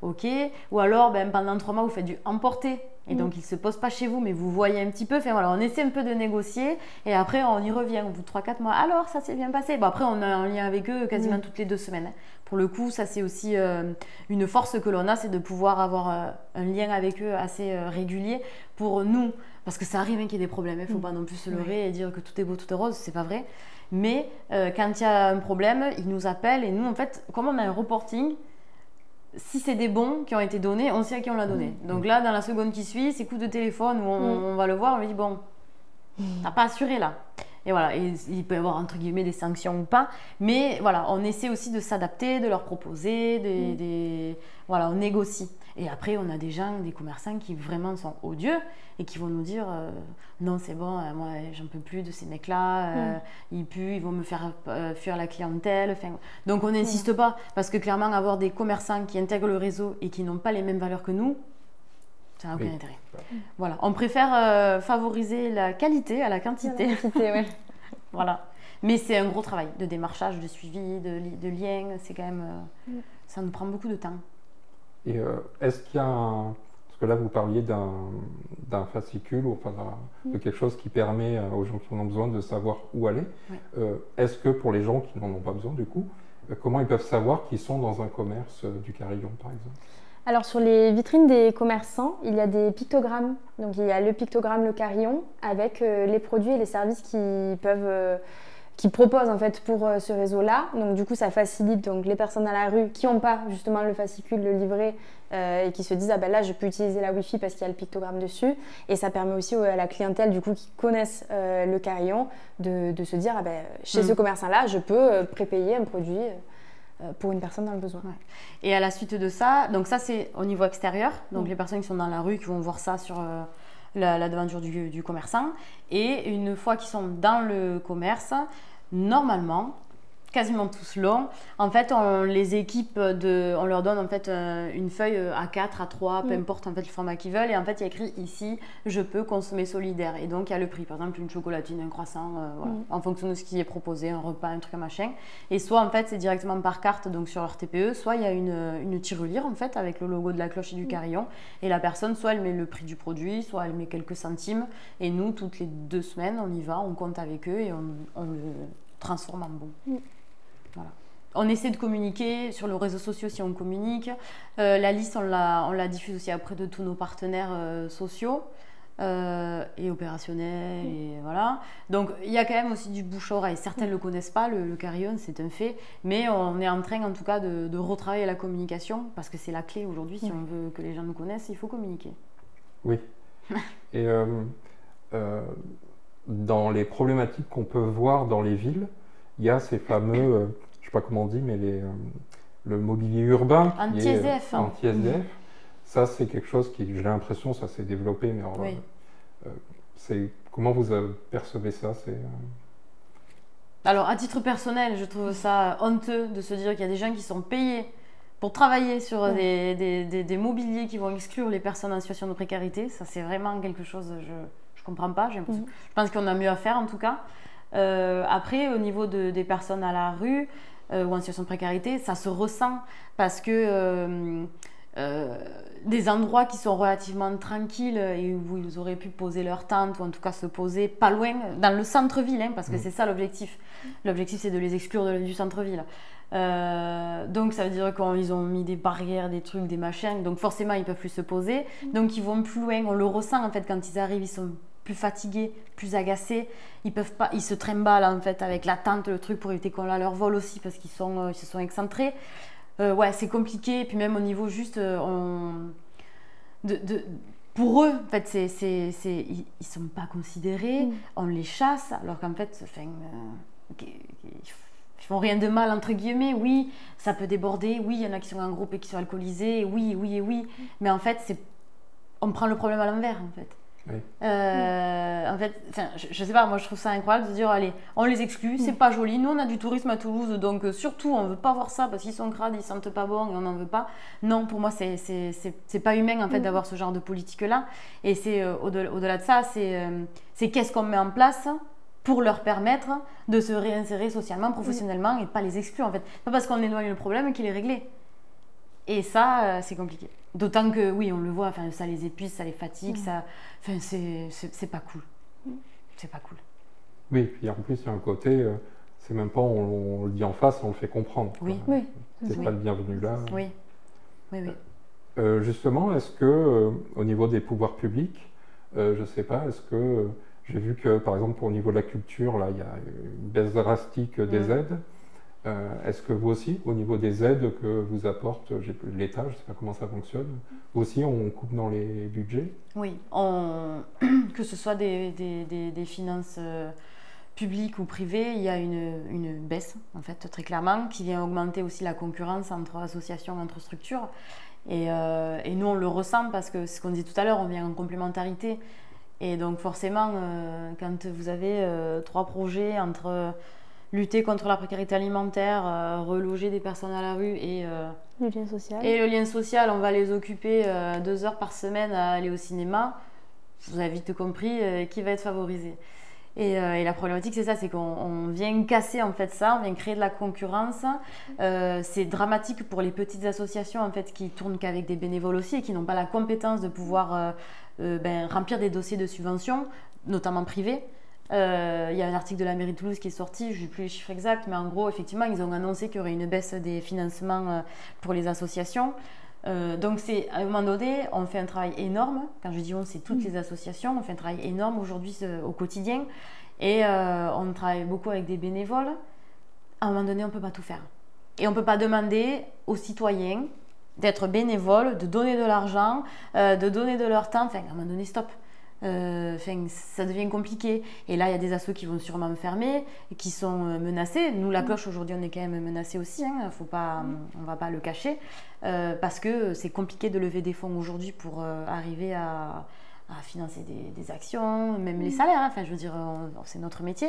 Ok, ou alors pendant 3 mois vous faites du emporter et donc ils ne se posent pas chez vous mais vous voyez un petit peu, enfin voilà, on essaie un peu de négocier et après on y revient au bout de 3-4 mois, alors ça s'est bien passé. Bon, après on a un lien avec eux quasiment toutes les 2 semaines. Pour le coup ça c'est aussi une force que l'on a, c'est de pouvoir avoir un lien avec eux assez régulier pour nous, parce que ça arrive qu'il y ait des problèmes, il ne faut pas non plus se leurrer et dire que tout est beau, tout est rose, c'est pas vrai. Mais quand il y a un problème, ils nous appellent et nous en fait, comme on a un reporting, si c'est des bons qui ont été donnés, on sait à qui on l'a donné. Donc là, dans la seconde qui suit, c'est coup de téléphone où on va le voir, on lui dit t'as pas assuré là. Et voilà, et il peut y avoir entre guillemets des sanctions ou pas, mais voilà, on essaie aussi de s'adapter, de leur proposer, voilà, on négocie. Et après, on a des commerçants qui vraiment sont odieux et qui vont nous dire non, c'est bon, moi j'en peux plus de ces mecs-là, ils puent, ils vont me faire fuir la clientèle. Donc on n'insiste pas, parce que clairement, avoir des commerçants qui intègrent le réseau et qui n'ont pas les mêmes valeurs que nous, ça n'a aucun intérêt. Voilà, on préfère favoriser la qualité à la quantité. Voilà. Mais c'est un gros travail de démarchage, de suivi, de lien. C'est quand même, ça nous prend beaucoup de temps. Et est-ce qu'il y a parce que là vous parliez d'un fascicule ou de quelque chose qui permet aux gens qui en ont besoin de savoir où aller. Est-ce que pour les gens qui n'en ont pas besoin du coup, comment ils peuvent savoir qu'ils sont dans un commerce du Carillon par exemple? Alors sur les vitrines des commerçants, il y a des pictogrammes. Donc il y a le pictogramme Le Carillon avec les produits et les services qui proposent en fait pour ce réseau-là. Donc du coup ça facilite donc les personnes à la rue qui n'ont pas justement le fascicule, le livret et qui se disent là je peux utiliser la Wi-Fi parce qu'il y a le pictogramme dessus. Et ça permet aussi à la clientèle du coup qui connaissent le Carillon de se dire chez ce commerçant-là je peux prépayer un produit pour une personne dans le besoin. Et à la suite de ça, donc ça c'est au niveau extérieur, donc les personnes qui sont dans la rue qui vont voir ça sur la devanture du commerçant. Et une fois qu'ils sont dans le commerce, normalement, quasiment tous longs. En fait, on les équipe on leur donne en fait une feuille A4, A3, peu importe en fait le format qu'ils veulent. Et en fait, il y a écrit ici, je peux consommer solidaire. Et donc, il y a le prix. Par exemple, une chocolatine, un croissant, voilà, en fonction de ce qui est proposé, un repas, un truc, un machin. Et soit en fait, c'est directement par carte, donc sur leur TPE, soit il y a une tirelire en fait avec le logo de la cloche et du carillon. Et la personne, soit elle met le prix du produit, soit elle met quelques centimes. Et nous, toutes les 2 semaines, on y va, on compte avec eux et on le transforme en bon. Voilà. On essaie de communiquer sur les réseaux sociaux si on communique. La liste, on la diffuse aussi auprès de tous nos partenaires sociaux et opérationnels. Et voilà. Donc, il y a quand même aussi du bouche-oreille. Certains ne le connaissent pas, le carillon, c'est un fait. Mais on est en train, en tout cas, de retravailler la communication parce que c'est la clé aujourd'hui. Si on veut que les gens nous connaissent, il faut communiquer. Oui. Et dans les problématiques qu'on peut voir dans les villes, il y a ces fameux, je ne sais pas comment on dit, mais le mobilier urbain. Anti-SDF. Anti-SDF. Ça, c'est quelque chose qui, j'ai l'impression, ça s'est développé. Mais alors, comment vous percevez ça? Alors, à titre personnel, je trouve ça honteux de se dire qu'il y a des gens qui sont payés pour travailler sur des mobiliers qui vont exclure les personnes en situation de précarité. Ça, c'est vraiment quelque chose, je ne comprends pas. Je pense qu'on a mieux à faire, en tout cas. Après, au niveau des personnes à la rue ou en situation de précarité, ça se ressent parce que des endroits qui sont relativement tranquilles et où ils auraient pu poser leur tente ou en tout cas se poser pas loin, dans le centre-ville, parce que c'est ça l'objectif. L'objectif, c'est de les exclure du centre-ville. Donc ça veut dire qu'ils ont mis des barrières, des trucs, des machins, donc forcément ils peuvent plus se poser, donc ils vont plus loin. On le ressent en fait quand ils arrivent, ils sont plus fatigués, plus agacés, ils peuvent pas, ils se trimballent en fait avec la tente, le truc pour éviter qu'on la leur vole aussi parce qu'ils se sont excentrés. Ouais, c'est compliqué. Et puis même au niveau juste, pour eux, en fait, ils sont pas considérés, on les chasse, alors qu'en fait, ils font rien de mal entre guillemets. Oui, ça peut déborder. Oui, il y en a qui sont en groupe et qui sont alcoolisés. Oui. Mais en fait, on prend le problème à l'envers en fait. Oui. En fait, je sais pas, moi je trouve ça incroyable de dire allez, on les exclut, c'est pas joli. Nous on a du tourisme à Toulouse, donc surtout on veut pas voir ça parce qu'ils sont crades, ils sentent pas bon et on n'en veut pas. Non, pour moi c'est pas humain en fait d'avoir ce genre de politique là. Et c'est au-delà de ça, c'est qu'est-ce qu'on met en place pour leur permettre de se réinsérer socialement, professionnellement et pas les exclure en fait. Pas parce qu'on éloigne le problème qu'il est réglé. Et ça, c'est compliqué. D'autant que, oui, on le voit, ça les épuise, ça les fatigue, c'est pas cool. C'est pas cool. Oui, puis en plus, il y a un côté, c'est même pas on le dit en face, on le fait comprendre. Oui. C'est pas le bienvenu là. Oui. Justement, est-ce que, au niveau des pouvoirs publics, je sais pas, est-ce que j'ai vu que, par exemple, au niveau de la culture, là, il y a une baisse drastique des aides. Est-ce que vous aussi, au niveau des aides que vous apporte l'État, je ne sais pas comment ça fonctionne, aussi on coupe dans les budgets? Oui, que ce soit des finances publiques ou privées, il y a une baisse, en fait, très clairement, qui vient augmenter aussi la concurrence entre associations, entre structures. Et nous, on le ressent parce que, ce qu'on disait tout à l'heure, on vient en complémentarité. Et donc, forcément, quand vous avez 3 projets entre lutter contre la précarité alimentaire, reloger des personnes à la rue et le lien social. Et le lien social, on va les occuper 2 heures par semaine à aller au cinéma. Vous avez vite compris qui va être favorisé. Et la problématique, c'est ça, c'est qu'on vient casser en fait ça, on vient créer de la concurrence. C'est dramatique pour les petites associations en fait qui tournent qu'avec des bénévoles aussi et qui n'ont pas la compétence de pouvoir remplir des dossiers de subvention, notamment privés. Il y a un article de la mairie de Toulouse qui est sorti, je n'ai plus les chiffres exacts, mais en gros, effectivement, ils ont annoncé qu'il y aurait une baisse des financements pour les associations. Donc, à un moment donné, on fait un travail énorme. Quand je dis on, c'est toutes les associations. On fait un travail énorme aujourd'hui au quotidien. Et on travaille beaucoup avec des bénévoles. À un moment donné, on ne peut pas tout faire. Et on ne peut pas demander aux citoyens d'être bénévoles, de donner de l'argent, de donner de leur temps. Enfin, à un moment donné, stop. Ça devient compliqué. Et là, il y a des assos qui vont sûrement fermer, qui sont menacés. Nous, la cloche, aujourd'hui, on est quand même menacés aussi. On ne va pas le cacher. Parce que c'est compliqué de lever des fonds aujourd'hui pour arriver à financer des actions, même les salaires. Je veux dire, c'est notre métier.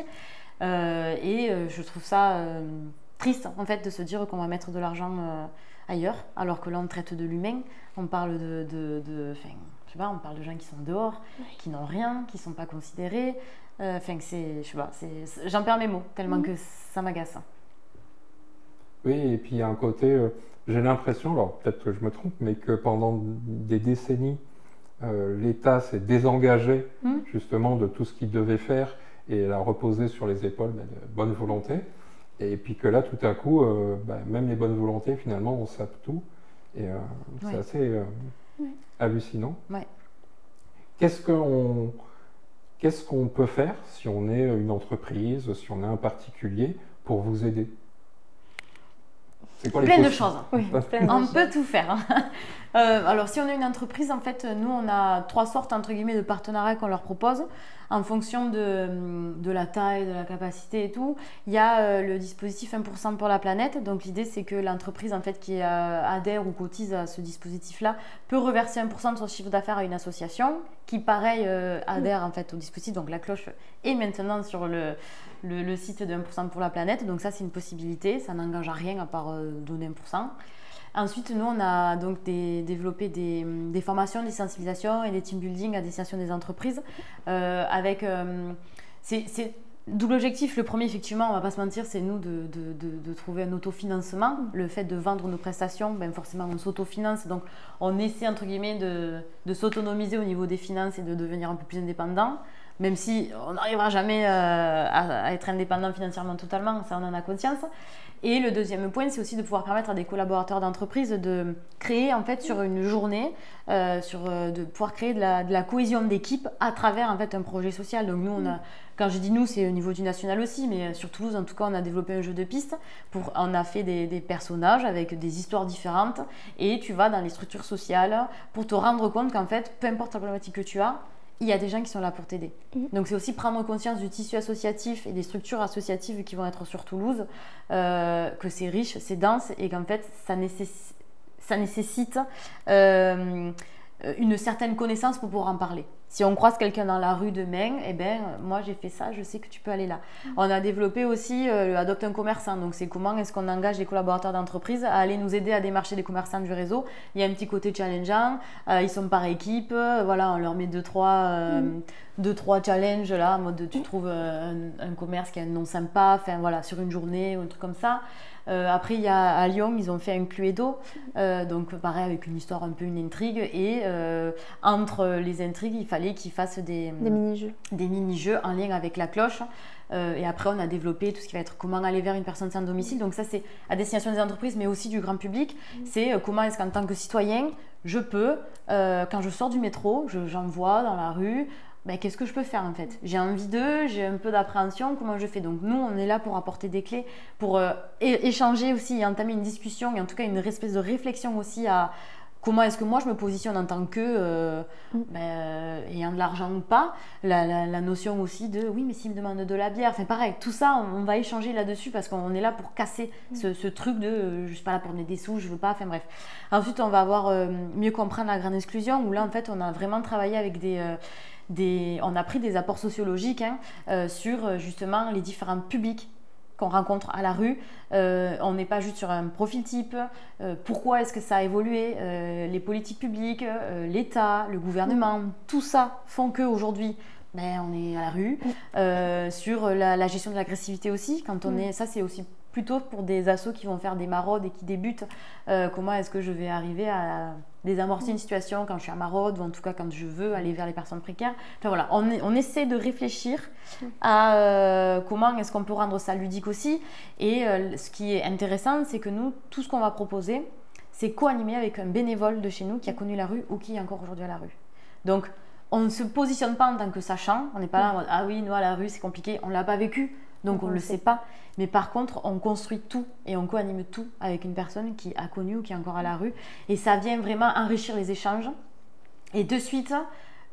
Et je trouve ça triste en fait de se dire qu'on va mettre de l'argent ailleurs, alors que là on traite de l'humain, on parle je sais pas, on parle de gens qui sont dehors, qui n'ont rien, qui ne sont pas considérés. J'en perds mes mots tellement que ça m'agace. Oui, et puis il y a un côté, j'ai l'impression, alors peut-être que je me trompe, mais que pendant des décennies, l'État s'est désengagé justement de tout ce qu'il devait faire et l'a reposé sur les épaules de bonne volonté. Et puis que là, tout à coup, même les bonnes volontés, finalement, on sape tout. Et c'est assez hallucinant. Ouais. Qu'est-ce qu'on peut faire si on est une entreprise, si on est un particulier, pour vous aider? C'est quoi plein de choses. Oui, on peut tout faire. Alors, si on est une entreprise, en fait, nous, on a 3 sortes, entre guillemets, de partenariats qu'on leur propose en fonction de la taille, de la capacité et tout. Il y a le dispositif 1% pour la planète. Donc, l'idée, c'est que l'entreprise, en fait, qui adhère ou cotise à ce dispositif-là peut reverser 1% de son chiffre d'affaires à une association qui, pareil, adhère, en fait, au dispositif. Donc, la cloche est maintenant sur le site de 1% pour la planète. Donc, ça, c'est une possibilité. Ça n'engage à rien à part donner 1%. Ensuite, nous, on a donc développé des formations, des sensibilisations et des team building à destination des entreprises avec... c'est double objectif. Le premier, effectivement, on ne va pas se mentir, c'est nous de trouver un autofinancement. Le fait de vendre nos prestations, forcément, on s'autofinance. Donc, on essaie, entre guillemets, de s'autonomiser au niveau des finances et de devenir un peu plus indépendant. Même si on n'arrivera jamais à être indépendant financièrement totalement, ça on en a conscience. Et le deuxième point, c'est aussi de pouvoir permettre à des collaborateurs d'entreprise de créer en fait sur une journée, de pouvoir créer de la cohésion d'équipe à travers en fait un projet social. Donc nous, quand je dis nous, c'est au niveau du national aussi, mais sur Toulouse en tout cas, on a développé un jeu de pistes. On a fait des personnages avec des histoires différentes et tu vas dans les structures sociales pour te rendre compte qu'en fait, peu importe la problématique que tu as, il y a des gens qui sont là pour t'aider. Donc c'est aussi prendre conscience du tissu associatif et des structures associatives qui vont être sur Toulouse, que c'est riche, c'est dense et qu'en fait ça nécessite une certaine connaissance pour pouvoir en parler. Si on croise quelqu'un dans la rue demain, moi j'ai fait ça, je sais que tu peux aller là. On a développé aussi Adopte un commerçant. Donc c'est comment est-ce qu'on engage les collaborateurs d'entreprise à aller nous aider à démarcher des commerçants du réseau. Il y a un petit côté challengeant, ils sont par équipe, voilà, on leur met 2-3 challenges là, en mode tu trouves un commerce qui a un nom sympa, enfin voilà, sur une journée ou un truc comme ça. Après, il y a à Lyon, ils ont fait un Cluedo, donc pareil avec une histoire un peu une intrigue et entre les intrigues, il fallait qu'ils fassent des mini-jeux en lien avec la cloche. Et après, on a développé tout ce qui va être comment aller vers une personne sans domicile. Donc ça, c'est à destination des entreprises, mais aussi du grand public. C'est comment est-ce qu'en tant que citoyen, je peux, quand je sors du métro, j'en vois dans la rue. Qu'est-ce que je peux faire en fait? J'ai envie d'eux, j'ai un peu d'appréhension, comment je fais? Donc nous, on est là pour apporter des clés, pour échanger aussi et entamer une discussion et en tout cas une espèce de réflexion aussi à comment est-ce que moi je me positionne en tant que ayant de l'argent ou pas. La notion aussi de oui, mais s'il me demande de la bière, enfin pareil, tout ça, on va échanger là-dessus parce qu'on est là pour casser ce truc de je suis pas là pour donner des sous, je veux pas, enfin bref. Ensuite, on va avoir mieux comprendre la grande exclusion où là en fait on a vraiment travaillé avec on a pris des apports sociologiques sur justement les différents publics qu'on rencontre à la rue. On n'est pas juste sur un profil type. Pourquoi est-ce que ça a évolué? Les politiques publiques, l'État, le gouvernement, tout ça font qu'aujourd'hui, on est à la rue. Sur la gestion de l'agressivité aussi, quand on est, ça c'est aussi plutôt pour des assos qui vont faire des maraudes et qui débutent. Comment est-ce que je vais arriver à désamorcer une situation quand je suis à maraude ou en tout cas quand je veux aller vers les personnes précaires. Enfin voilà, on essaie de réfléchir à comment est-ce qu'on peut rendre ça ludique aussi. Et ce qui est intéressant, c'est que nous, tout ce qu'on va proposer, c'est co-animé avec un bénévole de chez nous qui a connu la rue ou qui est encore aujourd'hui à la rue. Donc, on ne se positionne pas en tant que sachant. On n'est pas là en mode « Ah oui, nous à la rue, c'est compliqué. » On ne l'a pas vécu, donc on ne le sait pas. Mais par contre, on construit tout et on co-anime tout avec une personne qui a connu ou qui est encore à la rue. Et ça vient vraiment enrichir les échanges. Et de suite,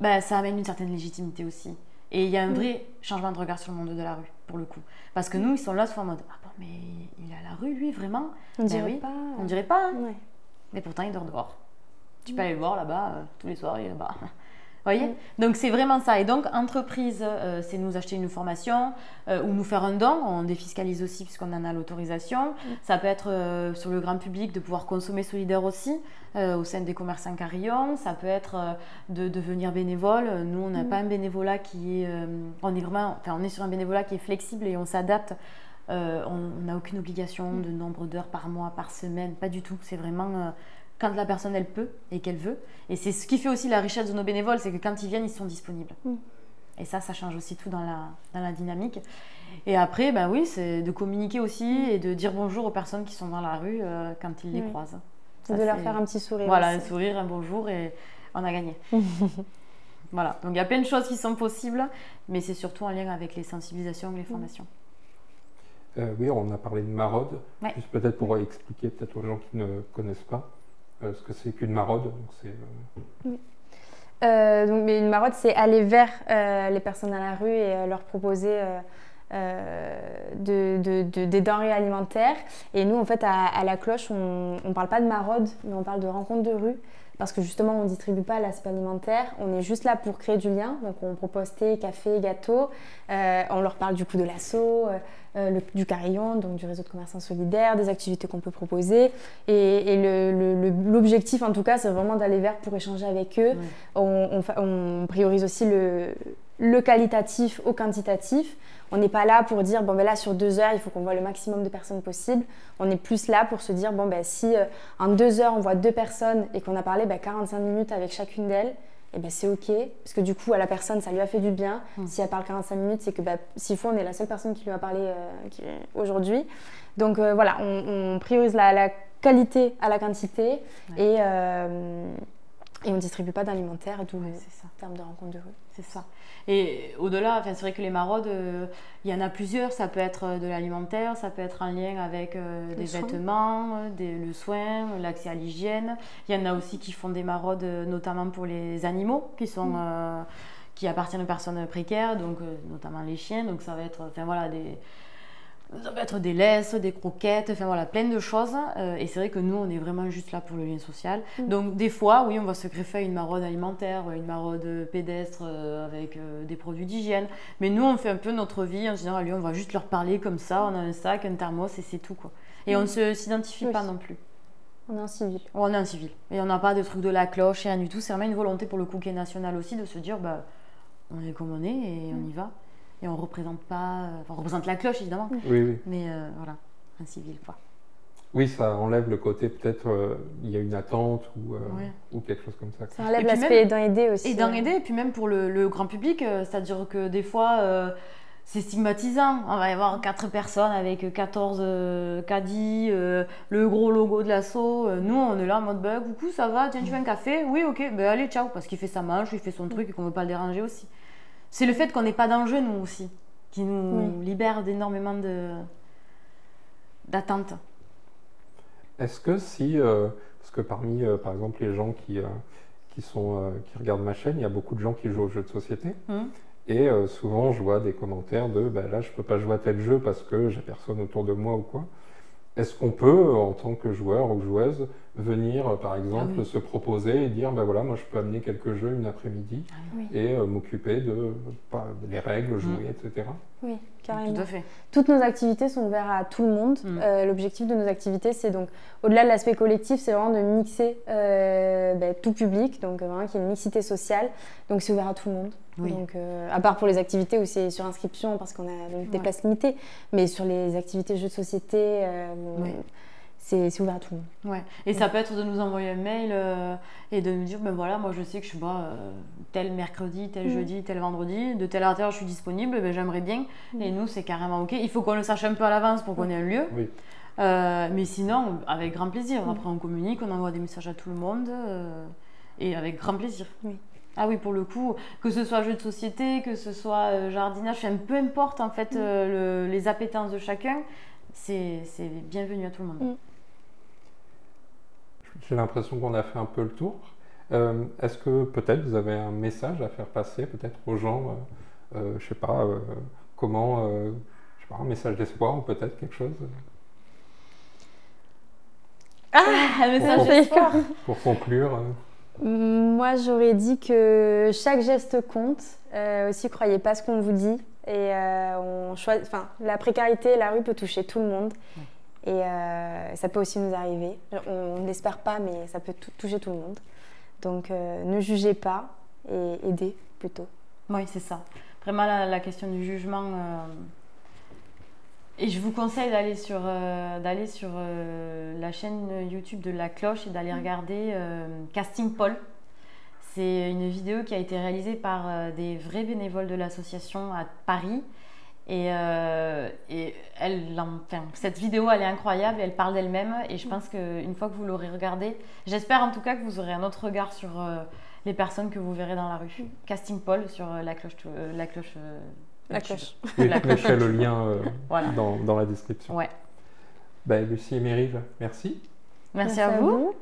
ça amène une certaine légitimité aussi. Et il y a un vrai changement de regard sur le monde de la rue, pour le coup. Parce que nous, ils sont là souvent en mode « Ah bon, mais il est à la rue, lui, vraiment ?» On dirait pas. On dirait pas. Hein. Ouais. Mais pourtant, il dort dehors. Tu peux aller le voir là-bas, tous les soirs, il est là-bas. Voyez. Donc c'est vraiment ça. Et donc entreprise, c'est nous acheter une formation ou nous faire un don. On défiscalise aussi puisqu'on en a l'autorisation. Ça peut être sur le grand public de pouvoir consommer solidaire aussi au sein des commerçants Carillon. Ça peut être de devenir bénévole. Nous, on n'a pas un bénévolat qui est... on est sur un bénévolat qui est flexible et on s'adapte. On n'a aucune obligation de nombre d'heures par mois, par semaine. Pas du tout. C'est vraiment... quand la personne, elle peut et qu'elle veut. Et c'est ce qui fait aussi la richesse de nos bénévoles, c'est que quand ils viennent, ils sont disponibles. Et ça change aussi tout dans la dynamique. Et après, ben oui, c'est de communiquer aussi et de dire bonjour aux personnes qui sont dans la rue quand ils les croisent. Ça, de leur faire un petit sourire. Voilà, aussi. un sourire, un bonjour et on a gagné. Voilà, donc il y a plein de choses qui sont possibles, mais c'est surtout en lien avec les sensibilisations et les formations. Oui, on a parlé de maraude. Ouais. Juste peut-être pour expliquer peut-être aux gens qui ne connaissent pas. Ce que c'est qu'une maraude. Donc mais une maraude, c'est aller vers les personnes à la rue et leur proposer des denrées alimentaires. Et nous, en fait, à la cloche, on ne parle pas de maraude, mais on parle de rencontre de rue. Parce que justement, on ne distribue pas l'aspect alimentaire. On est juste là pour créer du lien. Donc, on propose thé, café, gâteau. On leur parle du coup de l'asso, du Carillon, donc du réseau de commerçants solidaires, des activités qu'on peut proposer. Et l'objectif, en tout cas, c'est vraiment d'aller vers pour échanger avec eux. On priorise aussi le qualitatif au quantitatif. On n'est pas là pour dire, bon ben là sur 2 heures, il faut qu'on voit le maximum de personnes possible. On est plus là pour se dire, bon ben si en 2 heures on voit 2 personnes et qu'on a parlé 45 minutes avec chacune d'elles, et ben c'est ok, parce que du coup à la personne ça lui a fait du bien. Si elle parle 45 minutes, c'est que s'il faut, on est la seule personne qui lui a parlé aujourd'hui. Donc voilà, on priorise la qualité à la quantité et on ne distribue pas d'alimentaire, d'où le terme de rencontre de rue. C'est ça. Et au-delà, c'est vrai que les maraudes, il y en a plusieurs. Ça peut être de l'alimentaire, ça peut être en lien avec des vêtements, le soin, l'accès à l'hygiène. Il y en a aussi qui font des maraudes, notamment pour les animaux, qui appartiennent aux personnes précaires, donc notamment les chiens. Donc ça va être, ça peut être des laisses, des croquettes, plein de choses. Et c'est vrai que nous, on est vraiment juste là pour le lien social. Donc des fois, oui, on va se greffer à une maraude alimentaire, une maraude pédestre avec des produits d'hygiène. Mais nous, on fait un peu notre vie. En général, on va juste leur parler comme ça. On a un sac, un thermos et c'est tout, quoi. Et on ne s'identifie pas non plus. On est en civil. On est en civil. Et on n'a pas de truc de la cloche et rien du tout. C'est vraiment une volonté pour le coup qui est nationale aussi de se dire, on est comme on est et on y va. Et on représente pas... on représente la cloche, évidemment. Oui. Mais voilà, un civil, quoi. Oui, ça enlève le côté, peut-être, il y a une attente ou quelque chose comme ça. Ça enlève l'aspect aidant aider aussi. Aidant aider, et puis même pour le grand public, c'est-à-dire que des fois, c'est stigmatisant. On va y avoir 4 personnes avec 14 caddies, le gros logo de l'asso. Nous, on est là en mode, coucou, ça va, tiens, tu veux un café? Oui, ok, allez, ciao. Parce qu'il fait sa manche, il fait son truc et qu'on ne veut pas le déranger aussi. C'est le fait qu'on n'ait pas d'enjeu, nous aussi, qui nous libère d'énormément d'attentes. Est-ce que parce que parmi, par exemple, les gens qui regardent ma chaîne, il y a beaucoup de gens qui jouent aux jeux de société. Et souvent, je vois des commentaires de là, je ne peux pas jouer à tel jeu parce que j'ai personne autour de moi ou quoi. Est-ce qu'on peut, en tant que joueur ou joueuse, venir, par exemple, se proposer et dire, voilà, moi je peux amener quelques jeux une après-midi et m'occuper des règles, jouer, etc. Oui, carrément. Tout à fait. Toutes nos activités sont ouvertes à tout le monde. L'objectif de nos activités, c'est donc, au-delà de l'aspect collectif, c'est vraiment de mixer tout public, donc vraiment qu'il y ait une mixité sociale. Donc c'est ouvert à tout le monde. Oui. Donc, à part pour les activités où c'est sur inscription parce qu'on a donc, des places limitées, mais sur les activités jeux de société, c'est ouvert à tout le monde. Ouais. Et ça peut être de nous envoyer un mail et de nous dire, voilà, moi je sais que je suis tel mercredi, tel jeudi, tel vendredi, de telle heure à telle heure je suis disponible, j'aimerais bien. Et nous, c'est carrément ok. Il faut qu'on le sache un peu à l'avance pour qu'on ait un lieu. Oui. Mais sinon, avec grand plaisir. Après, on communique, on envoie des messages à tout le monde et avec grand plaisir. Oui. Ah oui, pour le coup, que ce soit jeu de société, que ce soit jardinage, peu importe en fait les appétences de chacun, c'est bienvenu à tout le monde. J'ai l'impression qu'on a fait un peu le tour. Est-ce que peut-être vous avez un message à faire passer peut-être aux gens, je sais pas, un message d'espoir ou peut-être quelque chose un message d'espoir. Pour conclure. Moi, j'aurais dit que chaque geste compte. Aussi, croyez pas ce qu'on vous dit. Et la précarité, la rue peut toucher tout le monde. Ouais. Et ça peut aussi nous arriver. On n'espère pas, mais ça peut toucher tout le monde. Donc, ne jugez pas et aidez plutôt. Oui, c'est ça. Vraiment, la question du jugement. Et je vous conseille d'aller sur la chaîne YouTube de La Cloche et d'aller regarder Casting Paul. C'est une vidéo qui a été réalisée par des vrais bénévoles de l'association à Paris. Et cette vidéo, elle est incroyable, elle parle d'elle-même. Et je pense qu'une fois que vous l'aurez regardée, j'espère en tout cas que vous aurez un autre regard sur les personnes que vous verrez dans la rue. Casting Paul sur La Cloche. La Cloche. Oui, je mettrai le lien voilà. dans la description. Ouais. Lucie et Mérive, merci. Merci à vous.